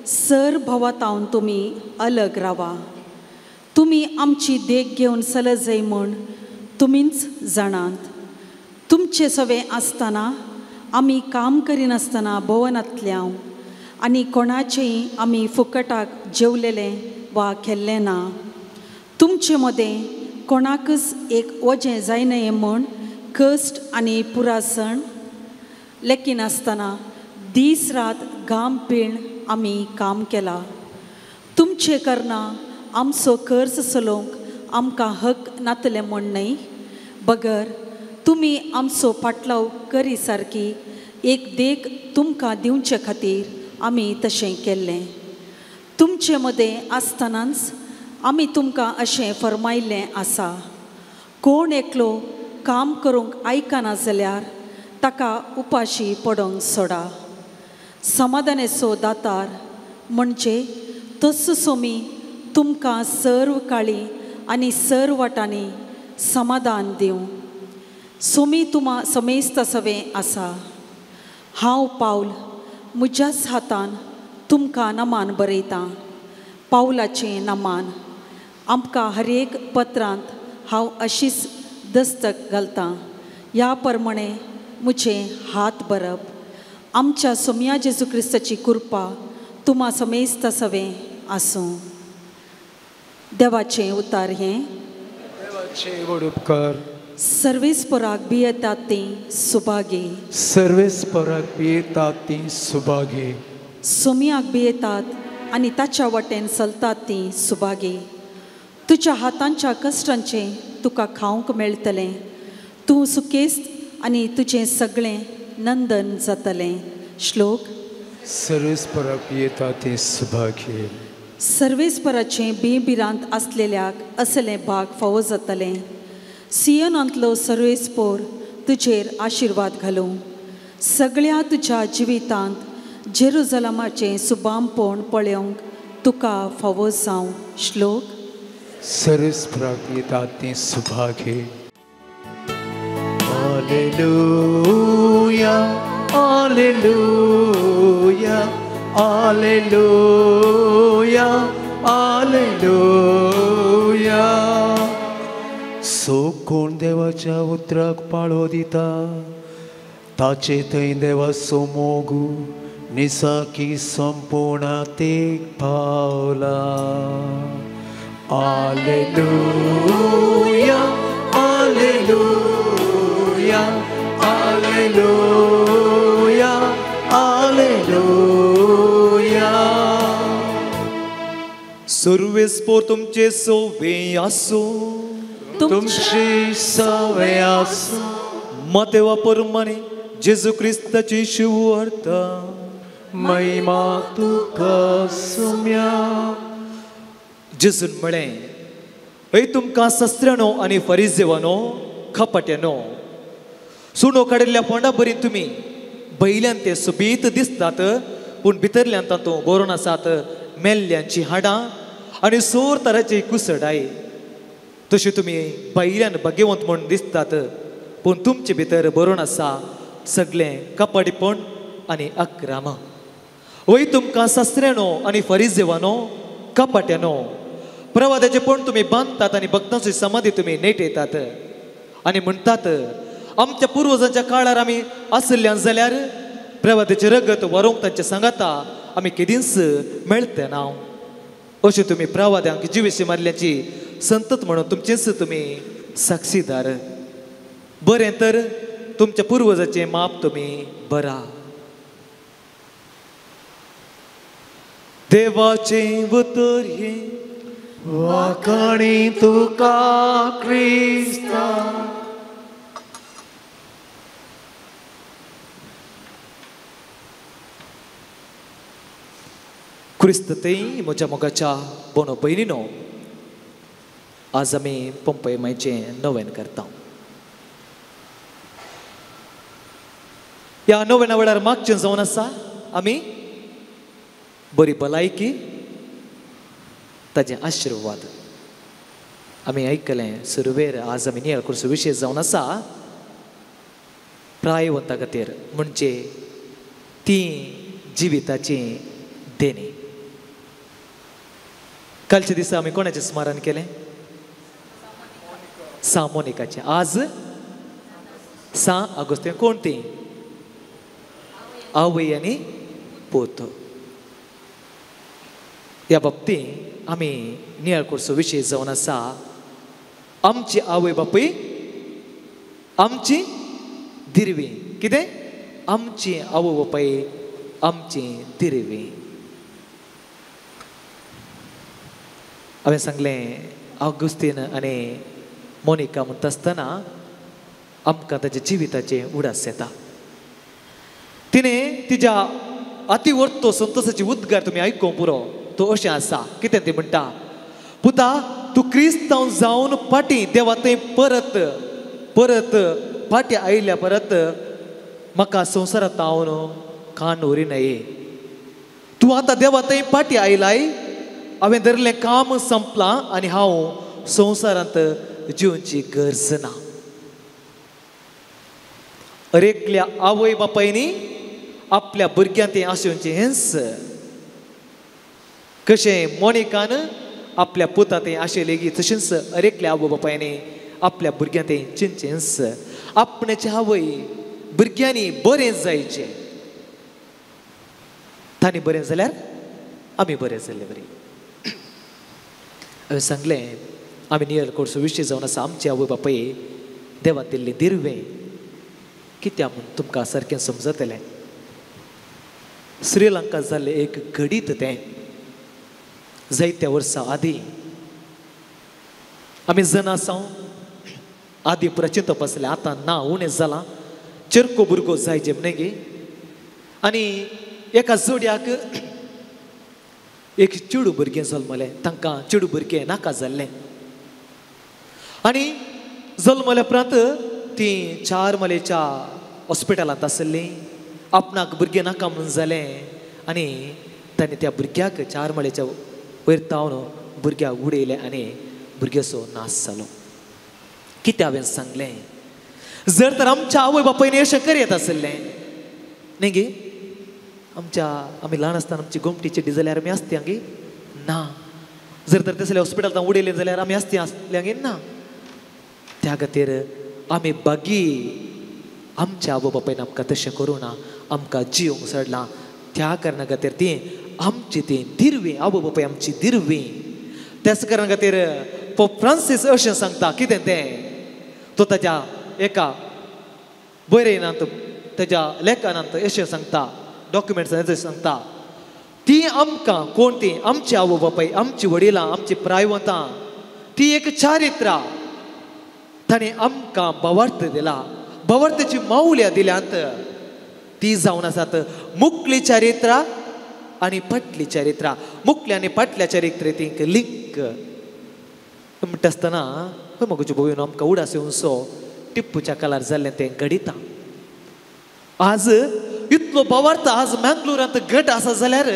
सर भावातावन तुमी अलग रावा. तुमी आमची देख घेवन चलत म्हूण तुमीच जाणात. तुमचे सवे आसतना आमी काम करिनासतना भवनांतल्या आनी कोणाचेय आमी फुकटाक जेवलेलें वा केल्लें ना. तुमचे मदें कोणाकच एक वजें जायनये म्हूण कश्ट आनी पुरासण लेकीन आसतना दीस रात घाम पिण आमी काम केलां. तुमचे करना आमचो कर्ज चलोवंक आमकां हक नातलें म्हूण न्हय, बगर तुमी आमचो पाटलाव करी सारकी एक देख तुमकां दिवचे खातीर आमी तशें केल्लें. तुमचे मदें आसतनाच आमी तुमकां अशें फरमायल्लें आसा, कोण एकलो काम करूंक आयकना जाल्यार ताका उपाशी पडोंक सोडा. समाधानाचो दातार म्हणजे तस सोमी तुमकां सर्व काळी आनी सर्व वाटांनी समाधान दिवं. सोमी तुमा समेस्त सवे आसा. हांव पावल म्हज्याच हातान तुमकां नमान बरयतां. पावलाचें नमान. आमकां हर एक पत्रांत हांव अशीच दस्तक घालतां. ह्या प्रमाणे म्हजें हात भरप. आमच्या सोम्या जेजू क्रिस्ताची कृपा तुमा समेस्त सवे आसूं. देवाचें उतार हें. देवाचे व्हड उपकार. सर्वेस्पराक भियेतात तीं सुभागे. सर्वेस्पराक भियेतात तीं सुभागे. सोम्याक भियेतात आनी ताच्या वटेन चलतात तीं सुभागे. तुज्या हातांच्या कश्टांचें तुका खावंक मेळटलें. तूं सुकेस्त आनी तुजें सगळें नंदन जातलें. श्लोक. सर्वेस्पराक भियेतात तीं सुभागे. सर्वेस्पराचें बिबिरांत आसलेल्याक असलें भाग फावो जातलें. सियोनांतलो सर्वेस्पोर तुजेर आशिर्वाद घालूं. सगळ्या तुज्या जिवितांत जेरुजलमाचें सुबामपण पळोवंक तुका फावो जावं. श्लोक. सर्वेस्पराक भियेतात तीं सुभागे. Alleluia, Alleluia, Alleluia, Alleluia. So कोण देवाच्या उतराक पाळो दिता ताचे थंय देवाचो मोगू निसाकी संपूर्णातेक पावला. Alleluia, Alleluia, Alleluia, Alleluia. सर्वेस्पोर तुमचे सोवे आसो. तुमची सवे आसो. मतेवा परमाने जेजू क्रिस्ताची शिवार्थ. महिमा तुका सोम्या. जेजून म्हळें, हय तुमकां सस्त्रानो आनी फरिसेवानो खपाट्यानो, सुणो काडिल्ल्या पोंडा बरी तुमी बैल्यान ते सुबीत दिसतात पूण भितरल्यान तातूंत बरोवन आसात मेल्ल्यांची हाडां आनी सोर तराची कुसडाय. तशी तुमी बैल्यान बगेवंत म्हूण दिसतात पूण तुमचे भितर बरोवन आसा सगळें कपडीपण आनी अक्राम. वय तुमकां सस्त्रानो आनी फरिसेवानो कपाट्यानो, प्रवादाचे पण तुमी बांदतात आनी भक्तांची समाधी तुमी नेटयतात आनी म्हणटात, आमच्या पुर्वजांच्या काळार आमी आसल्ल्यान जाल्यार प्रवादाचे रगत व्हरोंक तांचे सांगाता आमी केदींच मेळते ना. अशें तुमी प्रवाद्यांक जिवेशी मारल्याची संतत म्हणून तुमचेच तुमी साक्षीदार. बरें तर तुमच्या पुर्वजाचें माप तुमी बरा. देवाचें उतर हें. वाकणी तुका क्रिस्ता क्रिस्त तेई म्हज्या मोगाच्या बोनो भयणीनो, आज आमी पंपय मायचें नवेन करता. ह्या नव्या वेळार मागचें जावन आसा आमी बरी भलायकी, ताजें आशिर्वाद. आमी आयकलें सुरवेर आज आमी नियाळ करचो विशय जावन आसा प्रायवंता खातीर, म्हणजे ती जिविताची देणी. कालचे दिसा आमी कोणाचें स्मरण केलें? मोनिकाचें. आज 6 ऑगस्ट. कोण ती? आवय आनी पोत. ह्या बाबतींत आमी नियाळ करचो विशय जावन आसा आमची आवय बापूय आमची दिरवी. कितें? आमची आवय बापूय आमची दिरवी. हांवें सांगलें ऑगस्टीन आनी मोनिका म्हणटा आसतना आमकां ताच्या जिविताचें उडास येता. तिणें तिच्या अतिवर्तो संतोशाची उद्गार तुमी आयकूंक पुरो. तो अशें आसा. कितें ती म्हणटा? पुता, तूं क्रिस्तांव जावन फाटीं देवा थंय परत परत फाटीं आयल्या परत म्हाका संवसारांत हांव कान उरिनये. तूं आतां देवा थंय फाटीं आयलाय. हांवें धरलें काम संपलां आनी हांव संवसारांत जिवची गरज ना. अरेकल्या आवय बापायनी आपल्या भुरग्यांक तें आसोवचें हेंच. कशें मोनिकान आपल्या पुता तें आशिल्लें गी, तशेंच अरेकल्या आवय बापायनी आपल्या भुरग्यांक तें चिंतचेंच. आपणाच्या आवय भुरग्यांनी बरें जायचें. तांणी बरें जाल्यार आमी बरें जाल्ले बरी. हांवें सांगलें आमी नियर करचो विशय जावन आसा आमची आवय बापाय देवान दिल्लें दिरवें. कित्याक म्हूण तुमकां सारकें समजतलें. श्रीलंका जाल्लें एक घडीत तें जायत्या वर्सां आदीं आमी जन आसां आदीं पुरा चिंतप आसलें. आतां ना, उणें जालां. चेरको भुरगो जायचे म्हणगे गे. आनी एका जोड्याक एक चेडूं भुरगें जल्मलें. तांकां चेडूं भुरगें नाका जाल्लें. आनी जल्मल्या उपरांत ती 4 मालेच्या हॉस्पिटलांत आसलीं. आपणाक भुरगें नाका म्हणून जालें आनी ताणें त्या भुरग्याक 4 माळयेच्या वयर तावन भुरग्याक उडयलें आनी भुरग्याचो नाश जालो. कितें हांवें सांगलें? जर तर आमच्या आवय बापायनी अशें करीत आसलें न्ही गे, आमी ल्हान आसतना आमची गोमटी चिड्डी जाल्यार आमी आसत्या गे ना. जर तर तसलें हॉस्पिटलांत उडयलें जाल्यार आमी आसल्या गे ना. त्या खातीर आमी बागी आमच्या आवय बापायन आमकां तशें करूं ना. आमकां जिवंक सोडलां. त्या कारणा खातीर ती आमची ती दिरवी, आवय बापाय आमची दिरवी. त्याच कारणा खातीर पोप फ्रांसीस अशें सांगता. कितें तें? तो ताच्या एका बरयनांत ताच्या लेखनांत अशें सांगता, डॉक्युमेंट्सान सांगता, ती आमकां कोण ती? आमची आवय बापाय, आमची वडिलां, आमची प्रायवंतां, ती एक चारित्रा. ताणें आमकां भावार्थ दिला. भावार्थाची मावल्या दिल्यांत ती जावन आसात मुखली चारित्रा आनी फाटली चारित्रा. मुखल्या आनी फाटल्या चारित्रेक लिंक म्हणटा आसतना पळय म्हगेचे भयण आमकां उडास येवनसो टिप्पूच्या काळार जाल्लें तें घडिता. आज इतलो भावार्थ आज मँगलोरांत घट आसा जाल्यार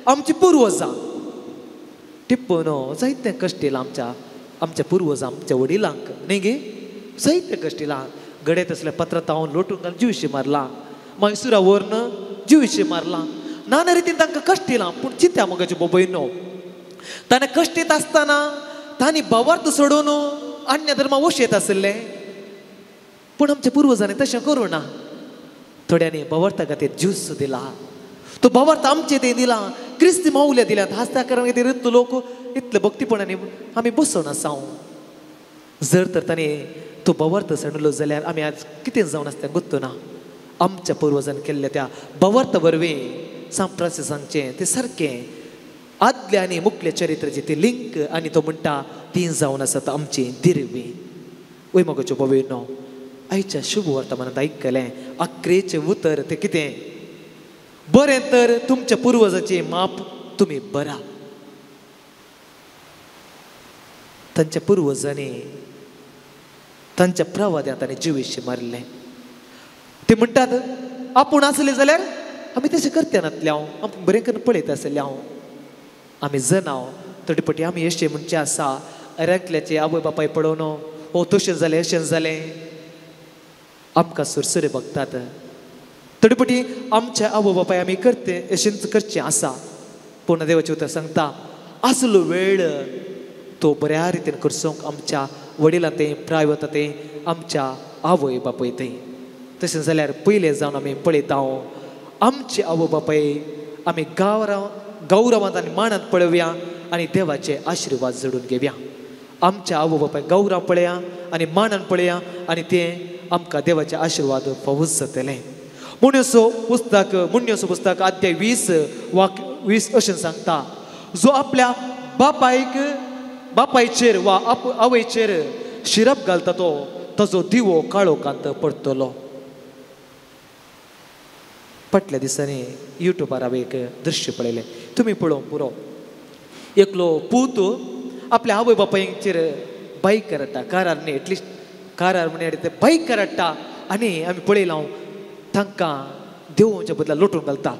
आमची पुर्वजां. टिप्पून जायतें कश्ट येयलां आमच्या पुर्वजां, आमच्या वडिलांक न्ही गे. जायतें कश्ट येयलां. गडेत असल्या पत्रां तावन लोटून घालून जिवीशी मारला. मैसुरा व्हरून जिवीशी मारला. नाना रितीन तांकां कश्ट येयलां. पूण चिंत्या मोगाचे भयणो, ताणें कश्ट येता आसतना तांणी भावार्थ सोडून अन्य धर्मा वशेत आसले. पूण आमच्या पुर्वजांनी तशें करूं ना. थोड्यांनी भावार्था खातीर ज्यूस दिला. तो भावार्थ आमचे तें दिला. क्रिस्ती मावल्या दिल्यात. हाच त्या कारण खातीर इतलो लोक इतले भक्तीपणांनी आमी बसून आसा. जर तर तांणी तो भावार्थ सांडलो जाल्यार आमी आज कितें जावन आसता गुत्तो ना. आमच्या पुर्वजान केल्ल्या त्या भावार्था वरवीं सांग फ्रांसिसांचें तें सारकें आदल्या आणि मुख्य चरित्राची ती लिंक आणि तो म्हणटा तीन जावन आसात आमची दिरवी. वय मगोच्यो बाबेनो, आयच्या शुभ वर्तमानात ऐकलें अकरेचें उतर तें कितें? बरें तर तुमच्या पुर्वजाचें माप तुम्ही बरा. तांच्या पुर्वजांनी तांच्या प्रवाद्यांत तांणी जिवीश्य मारलें. ते म्हणटात आपूण आसले जाल्यार आमी तशें करत्यानातले हांव आपूण बरें करून पळयत आसले हांव. आमी जनाव तडपटी आमी अशें म्हणचे आसा अराकल्याचे आवय बापाय पळोवन ओ तशें जालें अशें जालें आमकां सुरसुरे बगतात. तडपटी आमच्या आवय बापाय आमी करते अशेंच करचें आसा. पूण देवाचें उतर सांगता आसलो वेळ तो बऱ्या रितीन करसूंक आमच्या वडिलां तें प्रायवता तें आमच्या आवय बापाय तें. तशें जाल्यार पयलें जावन आमी पळयता आमचे आवय बापाय आमी गौरवांत आनी मानांत पळोवया आनी देवाचे आशिर्वाद जडून घेवया. आमच्या आवय बापाय गौरव पळया आनी मानान पळया आनी तें आमकां देवाचे आशिर्वाद फावूच जातलें. मुन्योसो पुस्तक अध्याय 20 अशें सांगता जो आपल्या बापायचेर वा आवयचेर शिरप घालता तो ताजो दिवो काळोखांत पडटलो. फाटल्या दिसांनी युट्यूबार हांवें एक दृश्य पळयलें तुमी पळोवंक पुरो. एकलो पूत आपल्या आवय बापायचेर बायक करता कारार न्ही एटलिस्ट कारार म्हणे बायक करता आनी आमी पळयलां तांकां देवाच्या बदला लोटून घालता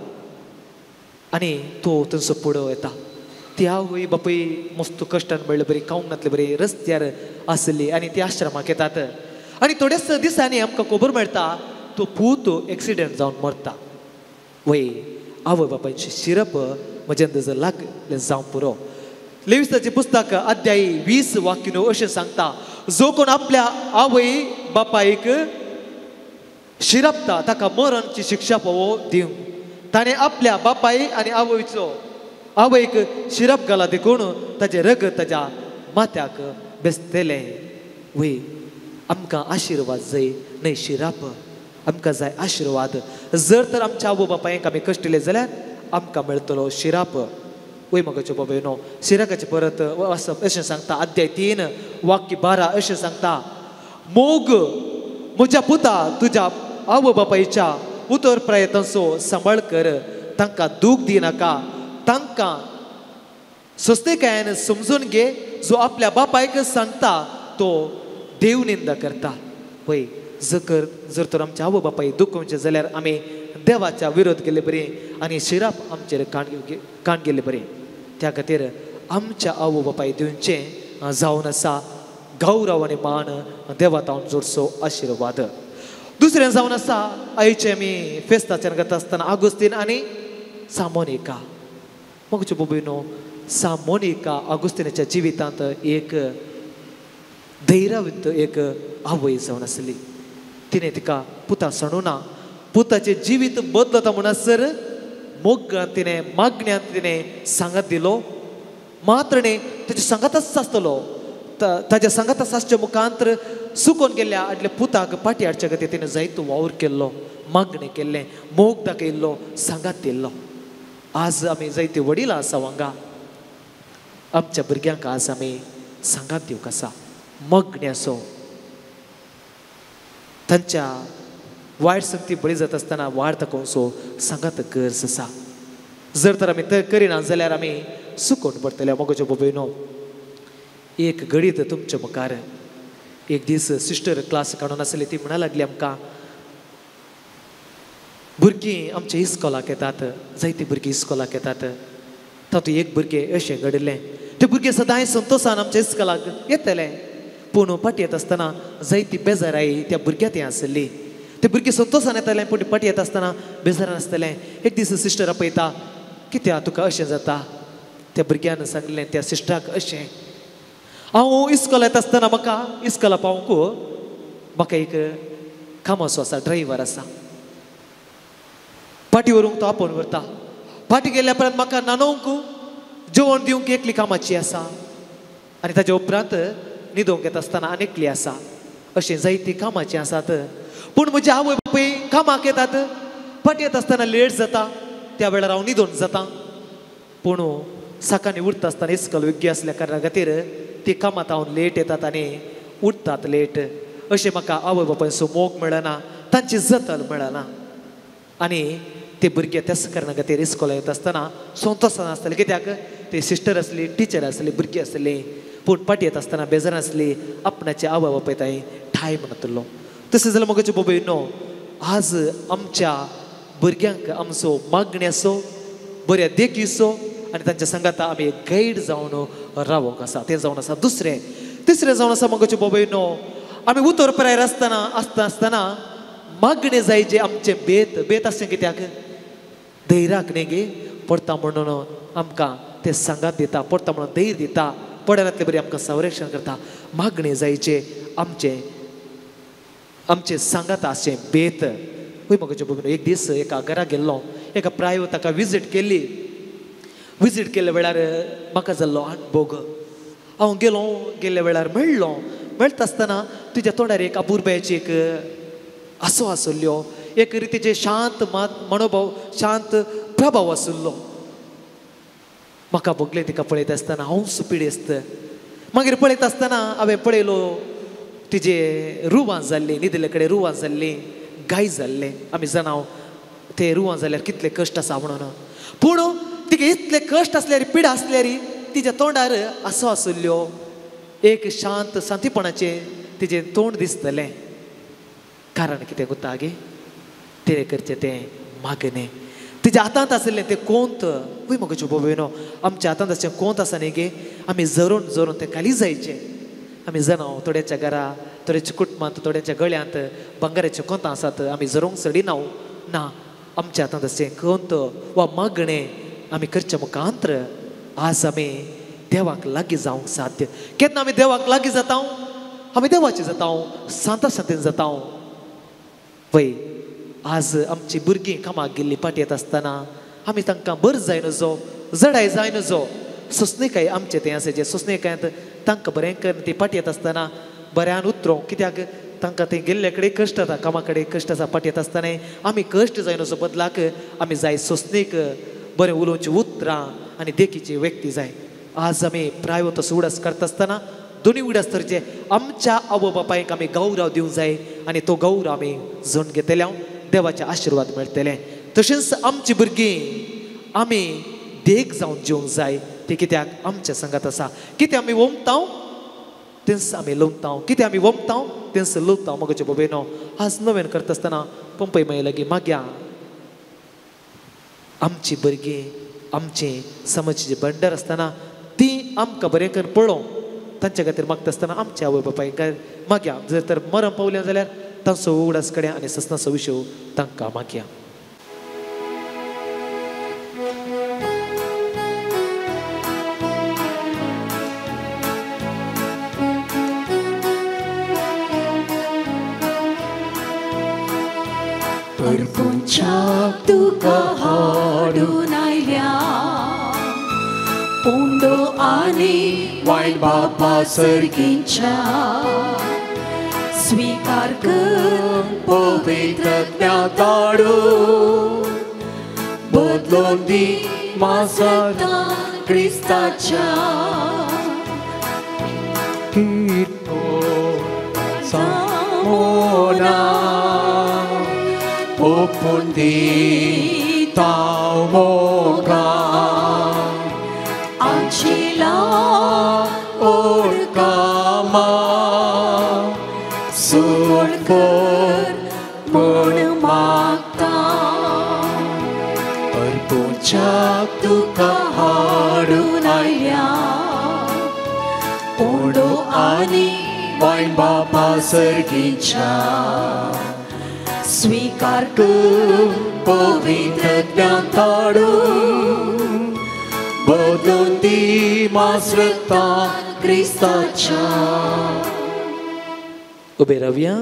आनी तो थंयसर पुढो येता. ती आवय बापूय मस्त कश्टान मेळ्ळें बरी खावंक नातले बरी रस्त्यार आसली आनी ती आश्रमाक येतात आनी थोड्याच दिसांनी आमकां खबर मेळटा तो पूत एक्सिडेंट जावन मरता. वय आवय बापायचे शिरप म्हज्या नजर लागलें जावं पुरो. लेविसाचें पुस्तक अध्याय 20 वाक्य अशें सांगता जो कोण आपल्या आवय बापायक शिरपता ताका मरणची शिक्षा फोवो दिवंक. ताणें आपल्या बापाय आनी आवयक शिरप घाला देखून ताचें रगत ताच्या माथ्याक बेसतलें. वय आमकां आशिर्वाद जाय न्हय शिरप आमकां जाय आशिर्वाद. जर तर आमच्या आवय बापायक आमी कश्ट दिले जाल्यार आमकां मेळटलो शिराप. वय मगाच्यो बाबेनो शिराकाचे परत वचप अशें सांगता अध्याय 3 वाक्य 12 अशें सांगता मोग म्हज्या पुता तुज्या आवय बापायच्या उतर प्रयत्नांचो सांबाळ कर. तांकां दूख दिनाका. तांकां स्वस्तेकायेन समजून घे. जो आपल्या बापायक सांगता तो देव निंदा करता. वय जर तर आमच्या आवय बापाय दुखोवचे जाल्यार आमी देवाच्या विरोध केले बरे आनी शिराप आमचेर काण गेले बरे. त्या खातीर आमच्या आवय बापाय दिवचें जावन आसा गौरव आनी मान देवा तावन जोडसो आशिर्वाद. दुसरें जावन आसा आयचे आमी फेस्ताच्यान घेता आसतना आगोस्तीन आनी सामोनिका. मगच्यो बाबीनो सामोनिका आगोस्तिनाच्या जिवितांत एक धैर्यवंत एक आवय जावन आसली. तिणें तिका पुता सणुना पुताचें जिवीत बदलता म्हणसर मोगान तिणें मागण्यांत तिणें सांगात दिलो. मात्र न्ही ताच्या सांगातच आसतलो ताच्या सांगातच आसच्या मुखांतर सुकोन गेल्ल्या आदल्या पुताक पाटी हाडच्या खातीर तिणें जायतो वावर केल्लो मागणें केल्लें मोग दाखयल्लो सांगात दिल्लो. आज आमी जायते वडील आसा वांगा आमच्या भुरग्यांक आज आमी सांगात दिवंक आसा मागणी आसो. तांच्या वायट संगती बळी जाता आसतना वाड दाखोवचो सांगात गरज आसा. जर तर आमी ते करिना जाल्यार आमी सुकोन पडटले. मगोच्यो बाबेनो एक घडीत तुमच्या मुखार एक दीस सिस्टर क्लास काडून आसली. ती म्हणा लागली आमकां भुरगीं आमच्या इस्कॉलाक येतात जायतीं भुरगीं इस्कॉलाक येतात. तातूंत एक भुरगें अशें घडलें ते भुरगें सदांच संतोशान आमच्या इस्कॉलाक येतलें. पूण पाटी येता आसतना जायती बेजाराई त्या भुरग्यां थंय आसली. ते भुरगें संतोशान येतालें पूण पाटी येता आसतना बेजारान आसतलें. एक दीस सिस्टर आपयता कित्याक तुका अशें जाता. त्या भुरग्यान सांगलें त्या सिस्टराक अशें हांव इस्कॉला येता आसतना म्हाका इस्कॉला पावूंक म्हाका एक कामाचो आसा ड्रायव्हर आसा. पाटी व्हरूंक तो आपोवन व्हरता. पाटी गेल्या उपरांत म्हाका न्हाणोवंक जेवण दिवंक एकली कामाची आसा आनी ताच्या उपरांत न्हिदोवंक येता आसतना आनी एकली आसा. अशें जायतीं कामाचीं आसात. पूण म्हजे आवय बापूय कामाक येतात. पाटी येता आसतना लेट जाता त्या वेळार हांव न्हिदोन जाता. पूण सकाळी उठता आसतना इस्कॉल विग्गी असल्या कारणा खातीर ती कामात हांव लेट येतात आनी उठतात लेट अशें म्हाका आवय बापायचो मोग मेळना तांची जतन मेळना आनी ते भुरगे त्याच कारणा खातीर इस्कॉला येता आसतना संतोशान आसताले कित्याक ते सिस्टर आसली टिचर आसली भुरगीं आसली पूण पाटी येता आसतना बेजार आसली आपणाचे आवय बापाय ताई ठाय म्हणतलो तशें जाल्यार मोगाचे बाबा आज आमच्या भुरग्यांक आमचो मागणी असो बऱ्या देखीचो आनी तांच्या सांगाता आमी गायड जावन रावोंक आसा तें जावन आसा तिसरें जावन आसा मोगाचे बाबा आमी उतर प्रायर आसतना मागणे जायचे आमचे बेत आसचें कित्याक धैर्याक न्ही गे पडटा म्हणून आमकां ते सांगात दिता पडटा म्हणून धैर्य दिता पडल्यातले बरी आमकां संरक्षण करता मागणे जायचे आमचे सांगात आसचें बेत वय मोगाचे बाबा एक दीस एका घरा गेल्लो एका प्रायो ताका विजीट केल्ल्या वेळार म्हाका जाल्लो अणभव हांव गेल्ल्या वेळार मेळटा आसतना तुज्या तोंडार एक अपुरबायेची एक आसो आसुल्लो एक रितीचे शांत मनोभाव शांत प्रभाव आसुल्लो म्हाका बगलें तिका पळयता आसतना हांव सुपिडेस्त मागीर पळयता आसतना हांवें पळयलो तिजे रुवां जाल्ली न्हिदले कडेन रुवां जाल्ली गाय जाल्ले आमी जाणाव ते रुवां जाल्यार कितले कश्ट आसा म्हणून पूण तिका इतले कश्ट आसल्यार पिडा आसल्यार तिच्या तोंडार आसो आसुल्लो एक शांत शांतीपणाचें तिजें तोंड दिसतलें कारण कितें कोत्ता गे तें करचें तें मागणें तिच्या हातांत आसलें तें कोंत वय मोगाच्यो बाबयनो आमच्या हातांत आसचें कोंत आसा न्ही गे आमी जरून तें खाली जायचें आमी जाणाव थोड्यांच्या घरा थोड्यांच्या कुटुंबांत थोड्यांच्या गळ्यांत भांगाराचीं कोंतां आसात आमी जरूंक सडिनाव ना आमच्या हातांत आसचें कोंत वा मागणें आमी करचे मुखांतर आज आमी देवाक लागीं जावंक साध्य केन्ना आमी देवाक लागीं जाता आमी देवाची जाता सांता सांतेन जाता वय आज आमची भुरगीं कामाक गेल्लीं पाटी येता आसतना आमी तांकां बर जाय नजो जडाय जाय नजो सोंसणेकाय आमचें तें आसा जें सोंसणेकायांत तांकां बरें कर ती पाटी येता आसतना बऱ्यान उतरो कित्याक तांकां तें गेल्ले कडेन कश्ट जाता कामा कडेन कश्ट आसा पाटी येता आसतना आमी कश्ट जाय नजो बदलाक आमी जाय सोंसणेक बरें उलोवची उतरां आनी देखीची व्यक्ती जाय आज आमी प्रायवेट तसो उडास करता आसतना दोनी उडास तरचे आमच्या आवय बापायक आमी गौरव दिवंक जाय आनी तो गौरव आमी जण घेतले देवाचे आशिर्वाद मेळटले तशेंच आमची भुरगीं आमी देख जावन जेवंक जाय ते कित्याक आमच्या संगात आसा कितें आमी वमताव तेंच आमी लवताव कितें आमी वमताव तेंच लवताव मोगाचे बाबेनो आज नवें करता आसतना पंपय मागीर लागीं मागया आमची भुरगीं आमची समाजाची बंडर आसतना ती आमकां बरें कर पळोवं तांच्या खातीर मागता आसतना आमच्या आवय बापायक मागया जर तर मरण पावलें जाल्यार तांचो उगडास कडेन आनी ससनाचो विशय तांकां मागया परपुंचाक तुका हाडून आयल्या पोंडो आनी वायट बापा सर्गींच्या स्वीकार कर पवित्रत्म्या ताडू बदलून दी मासता क्रिस्ताच्या सामोना ओपून दी ताव मोगा आंचिला ओळखामा सोड कर म्हण मागता परपुंचाक तुका हाडून आयल्या पोंडो आनी वायट बापा सर्गींच्या स्वीकार कर पवित्रत्म्या ताडू बदलून दी मासरता क्रिस्ताच्या उबे रावया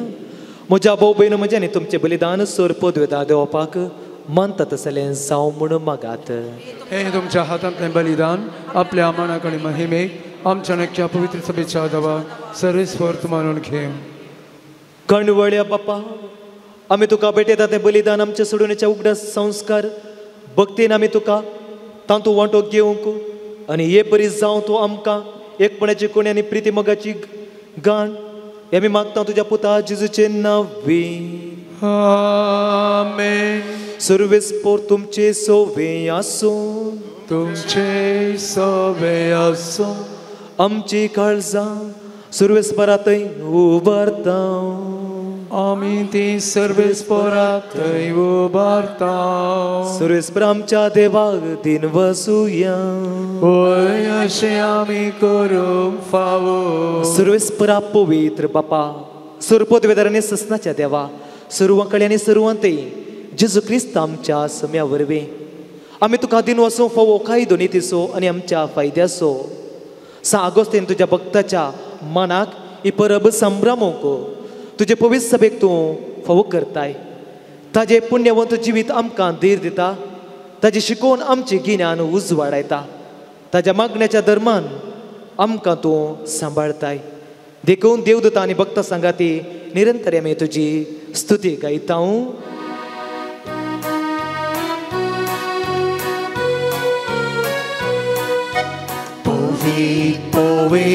म्हज्या भाऊ भयण म्हजे आनी तुमचें बलिदान सोर पदवेदा देवपाक मानता तसलें जावं म्हणून मागात हे तुमच्या हातांतलें बलिदान आपल्या मनाकडे महिमेक आमच्या नक्क्या पवित्र सभेच्या दवा सर्वेस्वर्त मानून घे कणवळ्या बापा आमी तुका भेटयता तें बलिदान आमच्या सोडूनच्या उगडास संस्कार भक्तीन आमी तुका तांतू वांटो घेवंक आनी हे बरी जावं तूं आमकां एकपणाची कोणी आनी प्रिती मोगाची गाण हे आमी मागता तुज्या पुता जेजूचे नांवी. आमेन. सर्वेस्पोर तुमचे सोवे आसूं, तुमचे सवे आसूं, आमची काळजां सर्वेस्परांतय उबारता. आमी ती सर्वेस्परांत थंय उबारता. सर्वेस्पर आमच्या देवाक दिन वसूया. होय अशें आमी करूंक फावो. सर्वेस्परा पवित्र बापा, सर्वपदवेदार आनी ससनाच्या देवा, सर्वांकडे आनी सर्वांतय जेजू क्रिस्त आमच्या सम्या वरवीं आमी तुका दिन वसूं फावो कांय दोनीतीसो आनी आमच्या फायद्याचो 6 ऑगस्टेन तुज्या भक्ताच्या मनाक ही परब संभ्रमोक तुजे पवित्र सभेक तूं फावो करताय. ताजे पुण्यवंत जिवीत आमकां धीर दिता, ताजी शिकोवन आमची गिन्यान उजवाडायता, ताज्या मागण्याच्या धर्मान आमकां तूं सांबाळताय. देखून देवदूता आनी भक्त सांगाती निरंतर आमी तुजी स्तुती गायता. पोवे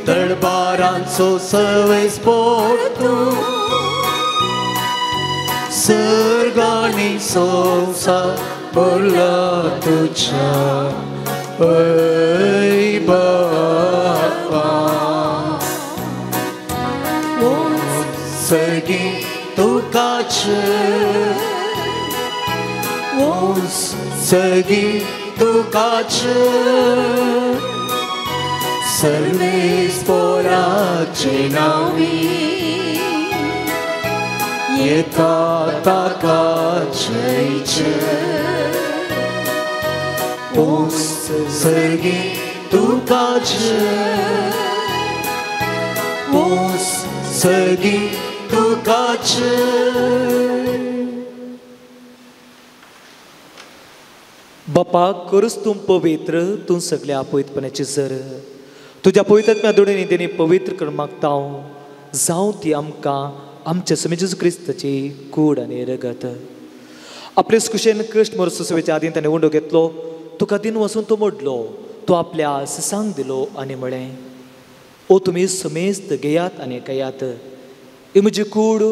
दरबारांचो सर्वेस्पोर तूं, सर्गांनी संवसार भरला तुज्या ऐ बापा. सर्गी तुकाचे सर्गी तुकाचे सर्वेस्पोराचे नांवी येता ताका जयचे. सर्गी तुकाचे सर्गी तुकाचे. बापा करूस तूं पवित्र, तूं सगळ्या अपवित्रपणाची झर तुज्या पवित्रत्म्या दोडोनी तेणी पवित्र करून मागता. जावं ती आमकां आमच्या समी जेजू क्रिस्ताची कूड आनी रगत. आपले कुशेन कृष्ण मोरसो सेवेच्या आदीं ताणें उंडो घेतलो, तुका दिन वचून तो मोडलो, तो आपल्या सिसांक दिलो आनी म्हळें, ओ तुमी समेस्त घेयात आनी कयात, ही म्हजी कूड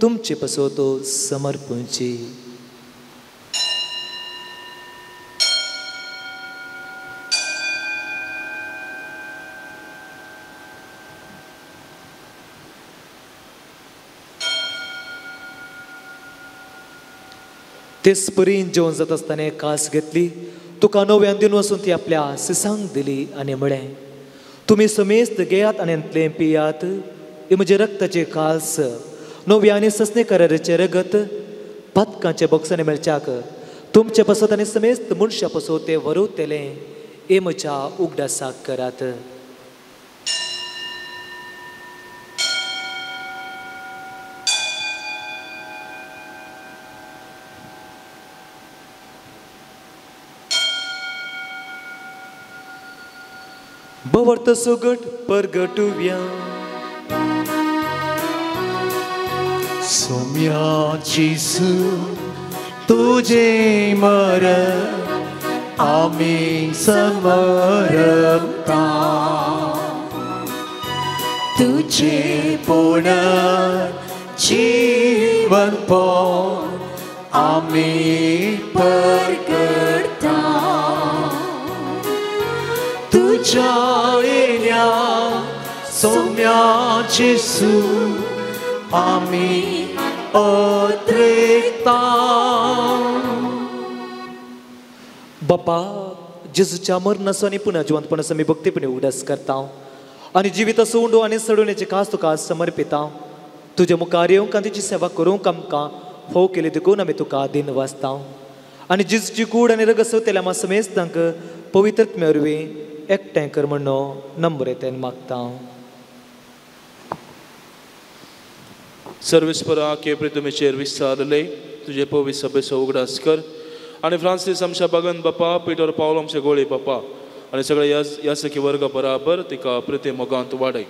तुमचे पसोत समर्पणची. तेच परीन जेवण जात आसतना कास घेतली, तुका नव्यान दिन वचून ती आपल्या सिसांक दिली आनी म्हळें, तुमी समेस्त घेयात आनी अंतलें पियात, ही म्हजे रक्ताचे कास नव्या आनी ससने कराराचे रगत पदकांचे बॉक्सांनी मेळच्याक तुमचे पसत आनी समेस्त मनशां पसत ते वरवतलें, हे म्हज्या उगडासाक करात. बवर्त सोगट परगटुव्या सोम्याची सून तुझे मरण आमी समरता. तुझे पुनर् जीवनपण आमी परगटता. तुझ्या येण्या सोम्याची सून आमी अत्रेता. बापा जेजूच्या मरणाचो आनी पुन्हा जिवंतपणाचो आमी भक्तीपणी उगडास करता आनी जिवीत असो उंडो आनी सडवण्याचे कास तुका समर्पिता. तुजे मुखार येवंक आनी तुजी सेवा करूंक आमकां फोव केली देखून आमी तुका दिन वाचता आनी जेजूची कूड आनी रगत सवतेल्या आमा समेस्तांक पवित्रत्म्या वरवीं एकठांय कर म्हणून नम्रतेन मागता. सर्वेस्परा केप्री तुमीचेर विस्तारले तुझे पवित्र सभेचो उगडास कर आनी फ्रांसीस आमच्या बगन बापा, पिटर पावलो आमचे गोळे बापा आनी सगळे यासकी वर्ग बराबर तिका प्रति मोगांत वाडय.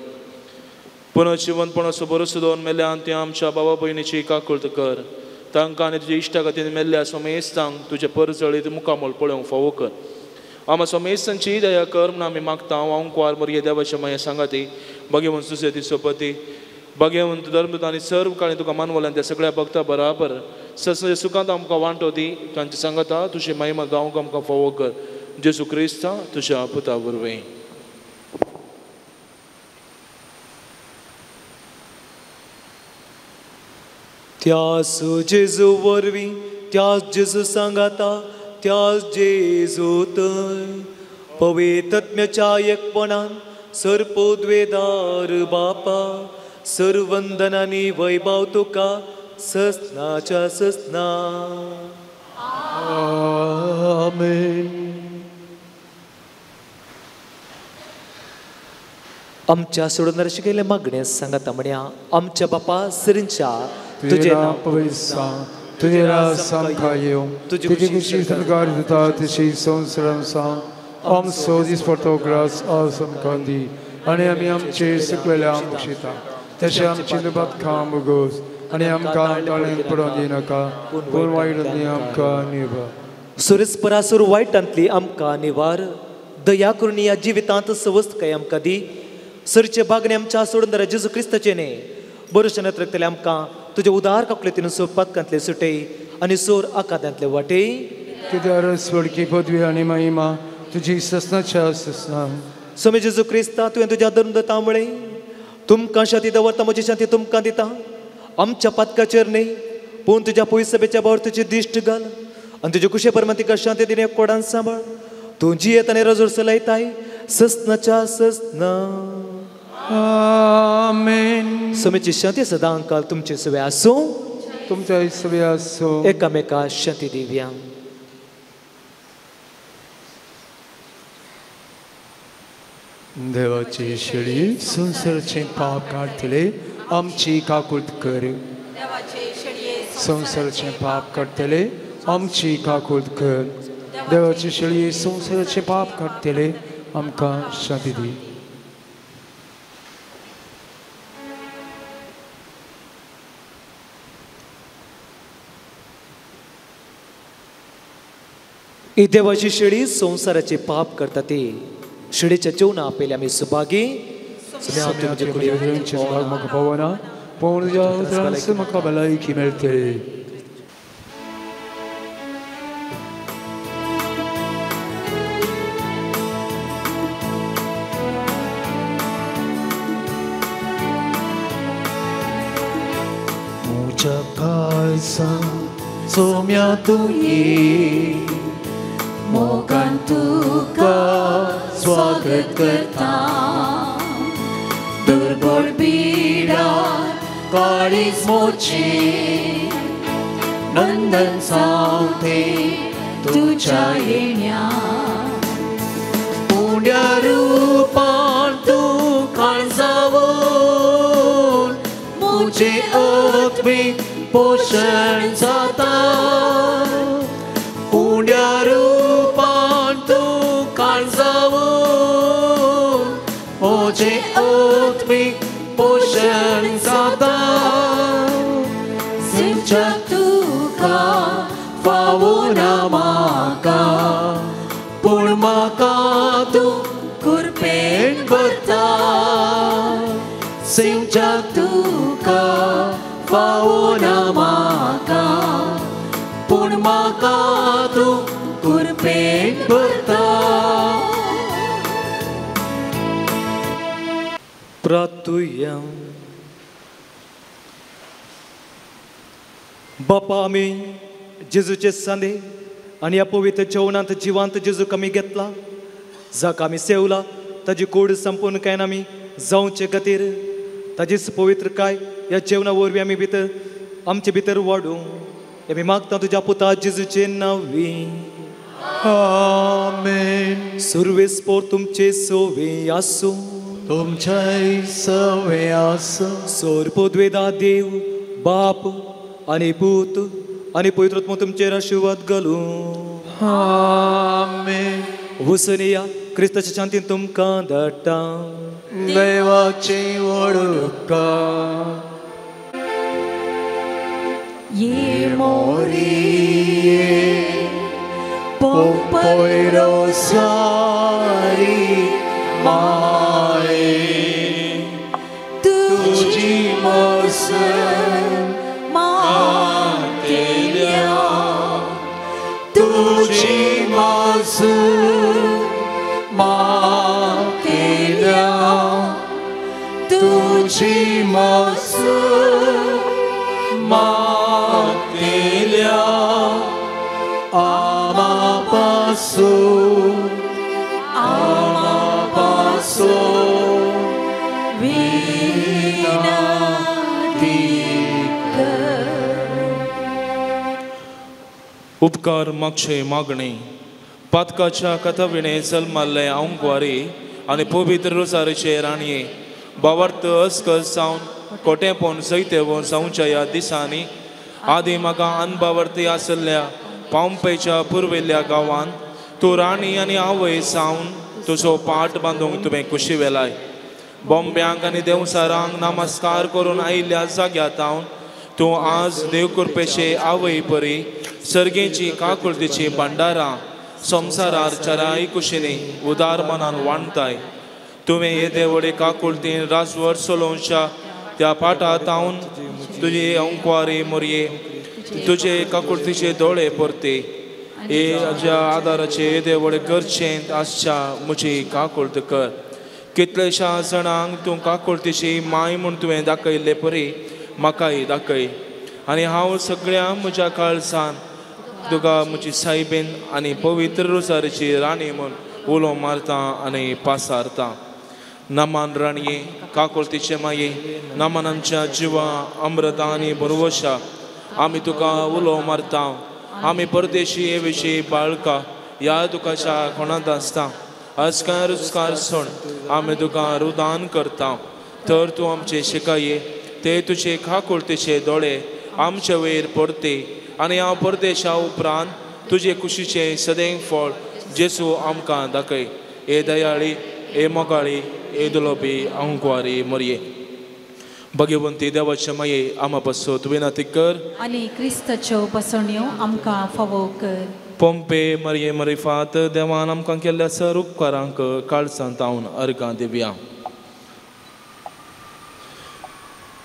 पुनः जिवनपणाचो बरोसो दोन मेल्यान ते आमच्या भावा भयणीची काकुळट कर तांकां आनी तुज्या इश्टागतीन मेल्ल्या सोमेस्तांक तुजे परजळीत मुखामोल पळोवंक फावो कर. आमी सोमेस्तांची दया कर म्हूण आमी मागता. ओंकार मरिये देवाच्या माये सांगाती भगवंत सुसेती सोपती भगवंत धर्मदूत आनी सर्व काळी तुका मानवल्यान त्या सगळ्या भक्तां बराबर ससले सुखांत आमकां वांटो दी. तांची सांगता तुजी महिमा गावंक आमकां फावो कर. जेजू क्रिस्ता तुज्या पुता वरवीं. त्यास जेजू वरवीं त्यास जेजू सांगाता त्यास जेजू थंय पवित्रत्म्याच्या एकपणान सर्पोद्वेदार बापा सर्वंदनांनी वैभव तुका ससनाच्या ससना. आमेन. आमच्या सोडून शिकयले मागणे सांगाता म्हण्या आमच्या बापा सरींच्या तुझे नाव पवित्र तुझे राज सामका येवं तुझी कशी सरकार दिता तशी संवसारान सांग आम सोदीस पडतो ग्रास आमकां दी आनी आमी आमचे सकलेल्या आमकां तशें आमची दुबात खांब गोस आनी आमकां ताळें पडोवन दिनाका पूण वायटांतली आमकां निभा. सुरेस्परासूर वायटांतली आमकां निवार दया करून या जिवितांत सवस्त काय आमकां दी. सरचे बागणे आमच्या सोडून जेजू क्रिस्ताचे न्ही बरोशें नत्रतले आमकां तुजे उदार कपलेतीन सोपातकांतले सुटय आनी सोर आकांतांतले वाटय. कित्याक स्वर्गी पदवी आनी महिमा तुजी ससनाच्या ससना. स्वामी जेजू क्रिस्ता तुवें तुज्या धर्मदता मुळे तुमकां शांती दवरता म्हजी शांती तुमकां दिता. आमच्या पातकाचेर न्ही पूण तुज्या पवित्र सभेच्या बावर तुजी दिश्ट घाल आनी तुजे कुशे परमां तिका शांती दिने कोडान सांबाळ. तूं जियेत आनी रजोर चलयताय ससनाच्या ससना. आमेन. स्वामीची शांती सदां काल तुमचे सवे आसूं तुमच्या सवे आसूं. एकामेका शांती दिव्या. देवाची शेळी संसाराचे पाप काढतले आमची काकूट कर. संसाराचे पाप काढतले आमची काकूट कर. देवाची शेळी संसाराचे पाप काढतले आमकां शांती दी. ही देवाची शेळी संसाराचे पाप करता ती शेळीच्या जेवणा आपले आमी सुभागी. म्हाका पवना पूण म्हाका भलायकी मेळटली. म्हज्या काळजां सोम्या तूं ये मोगान तुका स्वागत करता. दुर्बळ बिडार काळीज मोचे नंदन सावते तुज्या येण्या. उण्या रुपान तूं काळजावून म्हजे आत्मीक पोशण जाता. उण्या रुपान तूं काळजावून म्हजे आत्मीक पोशण जाता. सिंचक तुका फावो ना म्हाका पूण म्हाका तूं कुरपेन भरता. सिंचक तुका फावो ना म्हाका पूण म्हाका तूं कुरपेन भरता. प्रार्थुया. बापा आमी जेजूचे सांदे आनी ह्या पवित्र जेवणांत जिवांत जेजूक आमी घेतला जाका आमी सेवला ताजी कूड संपूर्ण कांय आमी जावचे खातीर ताजीच पवित्र काय ह्या जेवणा वरवीं आमी भितर आमचे भितर वाडूं आमी मागता तुज्या पुता जेजूचे नांवी. आमेन. सर्वेस्पोर तुमचे सोवे आसूं तुमचे सवे आसूं. सोरपोद्वेदा देव बाप आनी पूत आनी पवित्रात्मा तुमचेर आशिर्वाद घालूं. आमेन. वचून या क्रिस्ताच्या शांतीन तुमकां धाडटा. देवाची वडणूक ये Morie, pompoirosari mai, tuji mosen matelia, tuji mosen matelia, tuji mosen matelia. Ama paso vina उपकार मागचे मागणे पातकाच्या कथाविणे सलमाल्ले आंकवारी आणि पवित्र रोसारीचे राणये बावर्त अस्कल सावन कोटे पोन सैते व साऊंच्या या दिसांनी आदी म्हाका अनबावर्ती आसल्या पावंपेच्या पुर्वेल्या गांवांत तूं राणी आनी आवय सावन तुजो पाट बांदूंक तुवें कुशी वेलाय. बॉम्ब्यांक आनी देवसारांक नमस्कार करून आयिल्ल्या जाग्यार तावन तूं आज देवकृपेचे आवय परी सर्गेची काकुळतीची भंडारां संवसारार चराई कुशीनी उदार मनान वांडताय. तुवें हे देवळे काकुळतीन राजवट चलोवच्या त्या पाटार तावन तुजी अंकवारी मोरये तुजे काकुळतीचे दोळे परते हे ज्या आदाराचे देवळे गरजेंत आसच्या म्हजी काकुळत कर. कितलेशा जाणांक तूं काकुळतीची माय म्हूण तुवें दाखयल्ले परी म्हाकाय दाखय आनी हांव सगळ्या म्हज्या काळजान तुका म्हजी सायबीन आनी पवित्र रोसारीची राणी म्हूण उलो मारता आनी पासारता. नमान राणये काकुळतीचे माये नमनांच्या जिवा अमृता आनी बरवशा आमी तुका उलो मारता. आमी परदेशी हे विशीं बाळका ह्या दुखाच्या कोणात आसता अस्कार रुचकार सण आमी तुका रुदान करता. तर तूं आमचे शिकाये ते तुजे काकुळतीचे दोळे आमचे वयर पडते आनी हांव परदेशा उपरांत तुजे कुशीचे सदैव फळ जेसू आमकां दाखय. हे दयाळी हे मोगाळी हे दुलोबी अंकवारी मोरये भगवंती देवाचे माये आमा पासत विनंती कर आनी क्रिस्ताच्यो बसण्यो आमकां फावो कर. पोंपे मरये मरिफात देवान आमकां केल्ल्या सर उपकारांक काळजांत तावन अर्गां दिवया.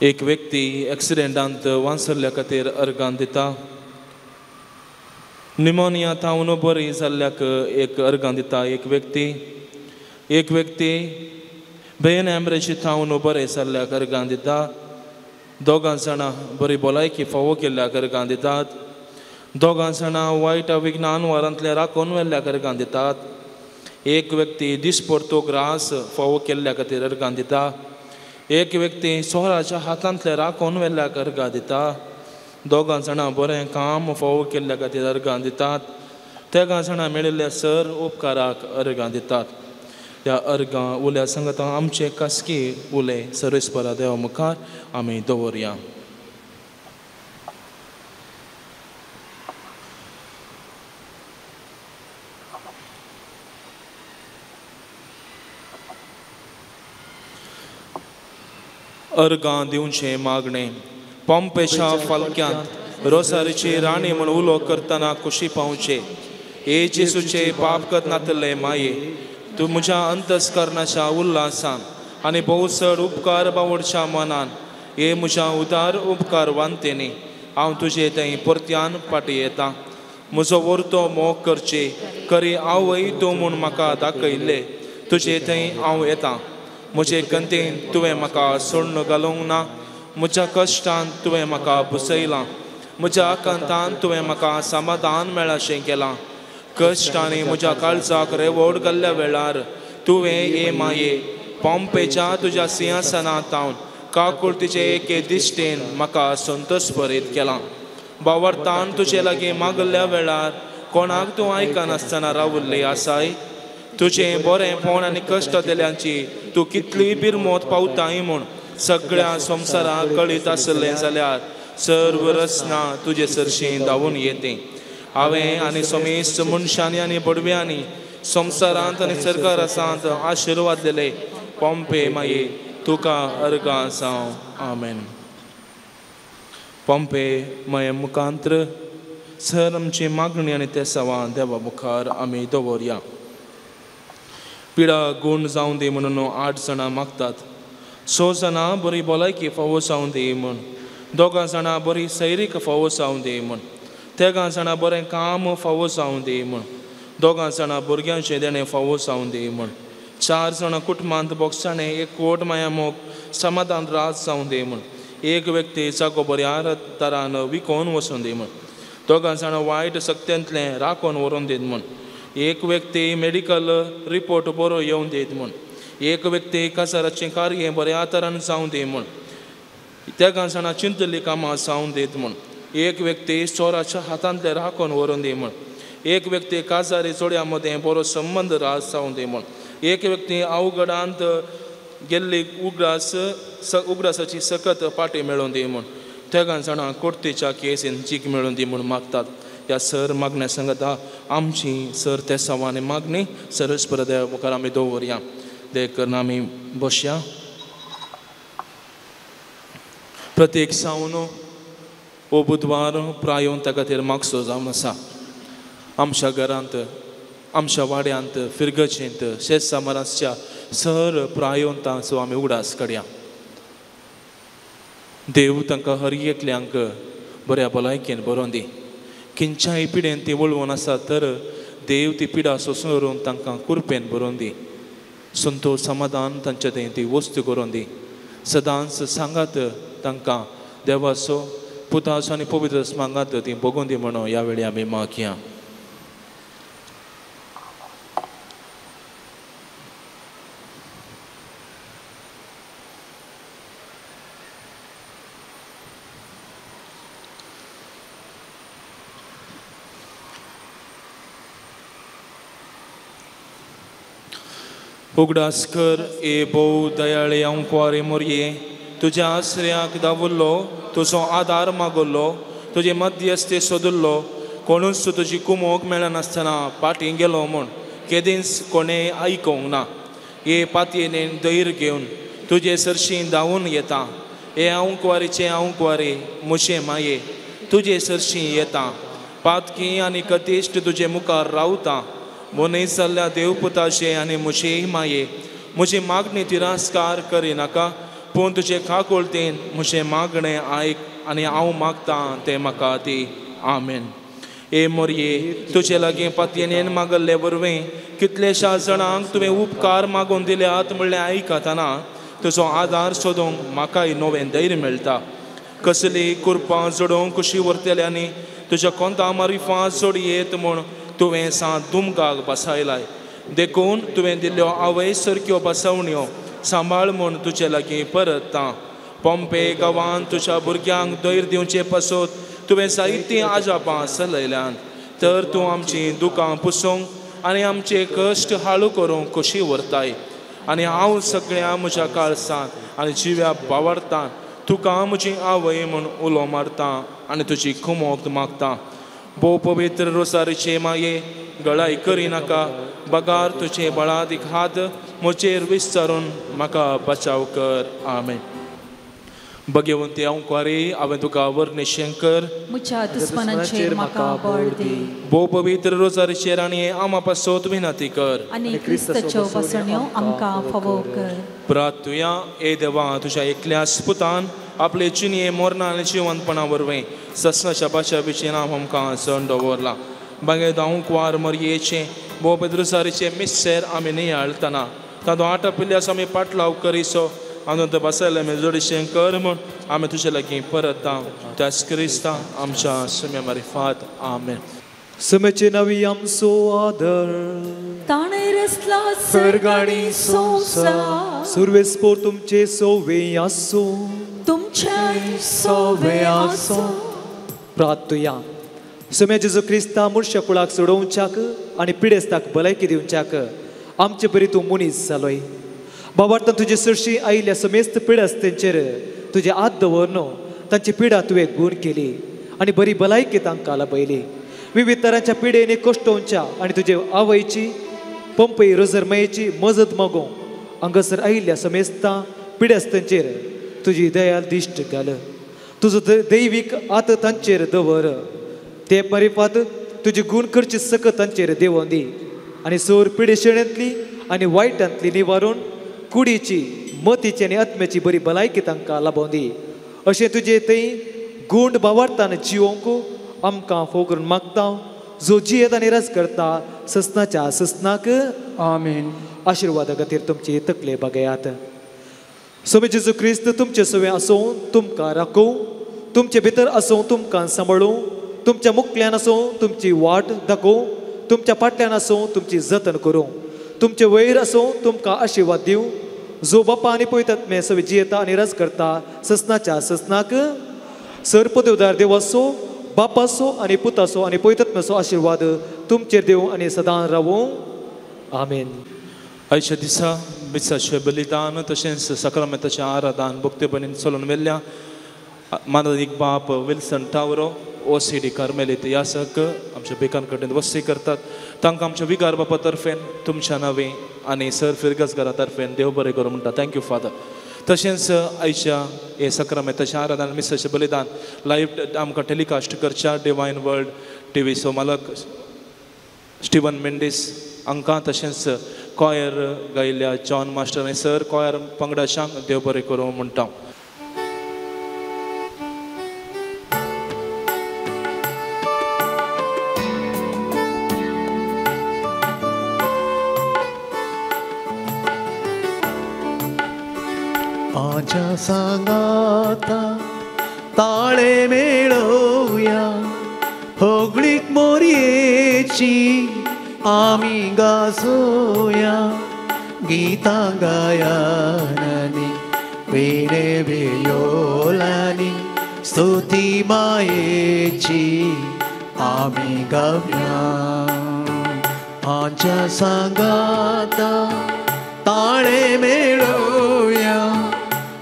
एक व्यक्ती एक्सिडेंटांत वांसरल्या खातीर अर्गां दिता. निमोनिया तावन बरी जाल्ल्याक एक अर्गां दिता. एक व्यक्ती बेन एमरेजी थावन बरें जाल्ल्याक अर्गां दिता. दोगां जाणां बरी भलायकी फावो केल्ल्याक अर्गां दितात. दोगां जाणां वायट विज्ञान वारांतले राखून व्हेल्ल्याक अर्गां दितात. एक व्यक्ती दिसपरतो ग्रास फावो केल्ल्या खातीर अर्गां दिता. एक व्यक्ती सोराच्या हातांतले राखून व्हेल्ल्याक अर्गां दिता. दोगां जाणां बरें काम फावो केल्ल्या खातीर अर्गां दितात. तेगा जाणां मेळिल्ल्या सर उपकाराक अर्गां दितात. ह्या अर्गां उल्या सांगता आमचे कास्की उले सर्वेस्परा देवा मुखार आमी दवरया. अर्गां दिवचे मागणे पोंपेच्या फालक्यांत रोसारीची राणी म्हूण उलो करतना कुशी पावचे. हे जेसूचे पाप करनातले माये तूं म्हज्या अंतस्करणाच्या उल्हासान आनी भोव चड उपकार बावडच्या मनान हे म्हज्या उदार उपकार वांतेनी हांव तुजे थंय परत्यान फाटीं येता. म्हजो वर्तो मोग करचे खरी आवय तूं म्हूण म्हाका दाखयल्ले तुजे थंय हांव येता. म्हजे गंतेन तुवें म्हाका सोडून घालूंक ना. म्हज्या कश्टान तुवें म्हाका बुसयलां. म्हज्या आकांतान तुवें म्हाका समाधान मेळाशें केलां. कश्ट आनी म्हज्या काळजाक रेवोड घाल्ल्या वेळार तुवें हे माये पोंपेच्या तुज्या सिंहासनांत तावन काकुळतीचे एके दिश्टेन म्हाका संतोश भरीत केलां. बावर्तान तुजे लागीं मागल्या वेळार कोणाक तूं आयकनासतना रावल्ली आसाय. तुजें बरेंपण आनी कश्ट दिल्यांची तूं कितली बिरमोत पावताय म्हूण सगळ्या संवसाराक कळीत आसलें जाल्यार सर्व रचना तुजे सरशीं धांवून येते. हांवें आनी समेस्त मनशांनी आनी बडव्यांनी संवसारांत आनी सरकारांत आशिर्वाद दिले. पोंपे माये तुका अर्गां जावं. आमेन. पंपे मये मुखांतर सर आमची मागणी आनी ते सवा देवा मुखार आमी दवरया. पिडा गूण जावं दी म्हणून 8 जाणां मागतात. 6 जाणां बरी भलायकी फावो जावं दी म्हण. 2 जाणां बरी सैरीक फावो जावं दी म्हण. 3 जाणां बरें काम फावो जावं दी म्हण. 2 जाणां भुरग्यांचें देणें फावो जावं दी म्हण. 4 जाणां कुटुंबांत बोगसाणें एकवट माया मोग समाधान रास जावं दी म्हण. 1 व्यक्ती जागो बऱ्या तरान विकोन वचून दी म्हण. 2 जाणां वायट सक्त्यांतलें राखून व्हरून दीत म्हण. 1 व्यक्ती मेडिकल रिपोर्ट बरो येवन दीत म्हण. 1 व्यक्ती कासाराचें कार्य बऱ्या तरान जावं दी म्हण. 3 जाणां चिंतल्लीं कामां जावं दीत म्हण. 1 व्यक्ती चोराच्या हातांतले राखून व्हरून दी म्हण. 1 व्यक्ती काजारी जोड्या मदें बरो संबंद रास जावं दी म्हण. 1 व्यक्ती अवघडांत गेल्ली उगडासाची सकत पाटी मेळोवन दी म्हण. 3 जाणां कोर्टीच्या केसीन जीक मेळोवन दी म्हूण मागतात. ह्या सर मागण्या सांगता आमची सर ते सवानी मागणी सरस्पर देवा मुखार आमी दवरया. देख करून आमी बसया. प्रत्येक सावन हो बुधवार प्रायोन त्या खातीर मागचो जावन आसा. आमच्या घरांत आमच्या वाड्यांत फिरगचेंत शेत सामाराच्या सर प्रायोंतांचो आमी उगडास काडया. देव तांकां हर एकल्यांक बऱ्या भलायकेन बरोवन दी. खंयच्याय पिडेन ती वळवून आसा तर देव ती पिडा सोंसून तांकां कुरपेन बरोवन दी. संतोश समाधान तांच्या थंय ती वस्त करून दी. सदांच सांगात तांकां देवाचो पुताचो आनी पवित्र सांगात ती बगोवन दी म्हणून ह्या वेळी आमी मागया. उगडास कर ए भोव दयाळे अंकवारे मोरये. तुज्या आश्रयाक दावुल्लो तुजो आदार मागुल्लो तुजे मध्यस्थे सोदुल्लो कोणूच तुजी कुमोग मेळनासतना पाटी गेलो म्हूण केदींच कोणें आयकोंक ना. हे पातयेन धैर्य घेवन तुजे सरशी धांवून येता. हे अंकवारीचे अंकवारे मुशे माये तुजे सरशी येता. पातकी आनी कतिश्ट तुजे मुखार रावता. मनीस जाल्ल्या देवपुताचे आनी मुजे माये म्हजी मागणी तिरस्कार करिनाका पूण तुजे काकुळतेन म्हजें मागणें आयक आनी हांव मागतां तें म्हाका दी. आमेन. ए मोरये तुजे लागीं पातयेन मागल्ले वरवें कितलेशा जाणांक तुवें उपकार मागून दिल्यात म्हणलें आयकतना तुजो आदार सोदूंक म्हाकाय नवें धैर्य मेळटा. कसली कुरपां जोडूंक कशी व्हरतल्यांनी तुज्या कोंता मारिफां जोडयेत म्हूण तुवें सा दुमगाक बसयलाय. देखून तुवें दिल्ल्यो आवय सारक्यो बसवण्यो सांबाळ म्हूण तुजे लागीं परतां. पंपे गांवांत तुज्या भुरग्यांक धैर्य दिवचे पासून तुवें जायतीं आजापां चलयल्यान तर तूं आमचीं दुकां पुसूंक आनी आमचे कश्ट हाळू करूंक कशी व्हरताय. आनी हांव सगळ्या म्हज्या काळसांत आनी जिव्या बावरतां तुका म्हजी आवय म्हूण उलो मारतां आनी तुजी कुमोग मागतां. भोव पवित्र रोसारीचे माये गळाय करिनाका. बगार तुजे बळादीक हात म्हजेर विस्तारून म्हाका बचाव कर. आमेन. भगवंती अंकवारी हांवें तुका वर्णेशें कर. म्हज्या दुस्मनांचेर म्हाका बळ दी. भोव पवित्र रोसारीचेर आनी आमा पासत विनंती कर. आनी क्रिस्ताच्यो बसण्यो आमकां फावो कर. प्रार्थुया ए देवा तुज्या एकल्याच पुतान आपले जिणे मोरना आनी जिवंतपणा वरवें ससनाच्या बाच्या बिचें नांव आमकां सण दवरलां. बागेद अंकवार मरयेचें भोव पवित्र रोसारीचें मिस्सेर आमी नियाळतना तातूंत 8 पिल्ल्याचो आमी पाटलाव करिसो आनी ते बसयले आमी जोडीशें कर म्हूण आमी तुजे लागीं परतां. त्याच क्रिस्ता आमच्या सुम्या मारिफात. आमेन. समेचे नवी आमचो आदर ताणें रचला सर्ग आनी संवसार. सुरवेस्पोर तुमचे सोवे आसो. तुमचे सोवे आसो. प्रार्थुया. समे जेजू क्रिस्ता मुर्शा कुळाक सोडोवच्याक आनी पिडेस्ताक भलायकी दिवच्याक आमचे बरी तूं मनीस जालोय. बाबार्थान तुजे सरशी आयिल्ल्या समेस्त पिडेस्तांचेर तुजे हात दवरनो तांची पिडा तुवें गूण केली आनी बरी भलायकी तांकां लाभयली. विविध तरांच्या पिडेनी कश्टोवच्या आनी तुजे आवयची पंपई रोजरमयेची मजत मागोवं हांगासर आयिल्ल्या समेस्तां पिडेस्तांचेर तुजी दयाल दिश्ट घाल. तुजो दैवीक आत तांचेर दवर ते परिपात तुजी गूण करची सक तांचेर देवोन दी आनी सोर पिडेशेण्यांतली आनी वायटांतली निवारून कुडीची मतीची आनी आत्म्याची बरी भलायकी तांकां लाभोवन दी अशें तुजे थंय गूण भावार्थान जिवोवंक आमकां फोव करून मागता जो जियेत आनी रस करता ससनाच्या ससनाक आमीन. आशिर्वादा खातीर तुमचे तकले बगयात. सोबे जेजू क्रिस्त तुमचे सवे आसूं तुमकां राखूं तुमचे भितर आसूं तुमकां सांबाळूं तुमच्या मुखल्यान आसूं तुमची वाट दाखोवं तुमच्या फाटल्यान आसूं तुमची जतन करूं तुमचे वयर आसूं तुमकां आशिर्वाद दिवं जो बापा आनी पवित्रात्मे सवे जियेता आनी रस करता ससनाच्या ससनाक सर्पदेवदार देवाचो बापाचो आनी पुताचो आनी पवित्रात्म्याचो आशिर्वाद तुमचेर देव आनी सदां रावूं. आमेन. आयच्या दिसा मिसाचें बलिदान तशेंच सक्रामेंताचें आराधन भक्तीपणीन चलून व्हेल्ल्या माननीक बाप विल्सन टावरो OCD कार्मेलीत यासक आमच्या बेकान कडेन वस्ती करतात तांकां आमच्या विगार बापा तर्फेन तुमच्या नांवे आनी सर फिरगसकारा तर्फेन देव बरें करूं म्हणटा. Thank you father. तशेंच आयच्या हे सक्रामेंताचें आराधन मिसाचें बलिदान लायव्ह आमकां टेलिकास्ट करच्या डिवायन वर्ल्ड TV चो मालक स्टीवन मेंडीस हांकां तशेंच कॉयर गायिल्ल्या जॉन मास्टर आनी सर कॉयर पंगडाच्यांक देव बरें करूं म्हणटा. आजा सांगाता ताळे मेळोवया होगळीक मोरयेची आमी गाजोया गीतां गायनांनी वेणे वेयोलांनी स्तुती मायेची आमी गावया. आजा सांगाता ताळे मेळोवया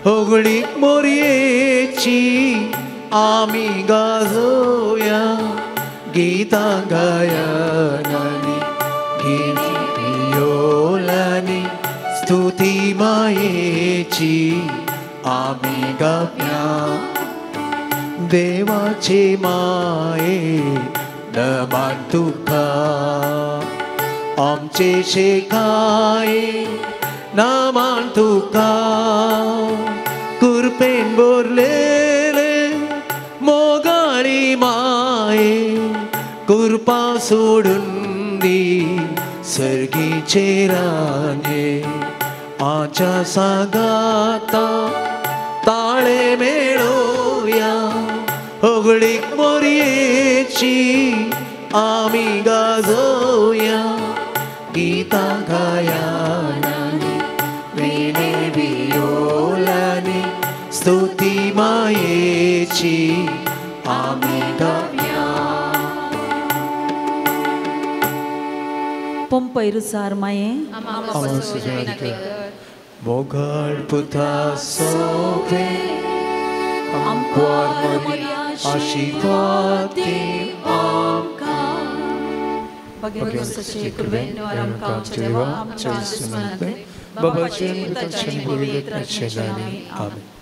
होगळीक मोरयेची आमी गाजोया गीतां गायनांनी गियोलांनी स्तुती मायेची आमी गावया. देवाचे माये नमान तुका आमचे शेकाये नमान तुका कुरपेन बोरलेले मोगाळी माये कुरपा सोडून दी सर्गीचे रांगे. आजा सांगाता ताळे मेळोवया होगळीक मोरयेची आमी गाजोया गीतां गायनांनी वेणे वियोलांनी स्तुती मायेची आमी गावया. पंपैरुसार माये मोगाळ पुता सोबे आमकां आशिर्वाद दी आमकां भगवंताचे कृपेन आमकां आमच्या देवा आमच्या दुश्मनांतले बाबाचे मृताचे भुरगे रक्षणाने आमेन.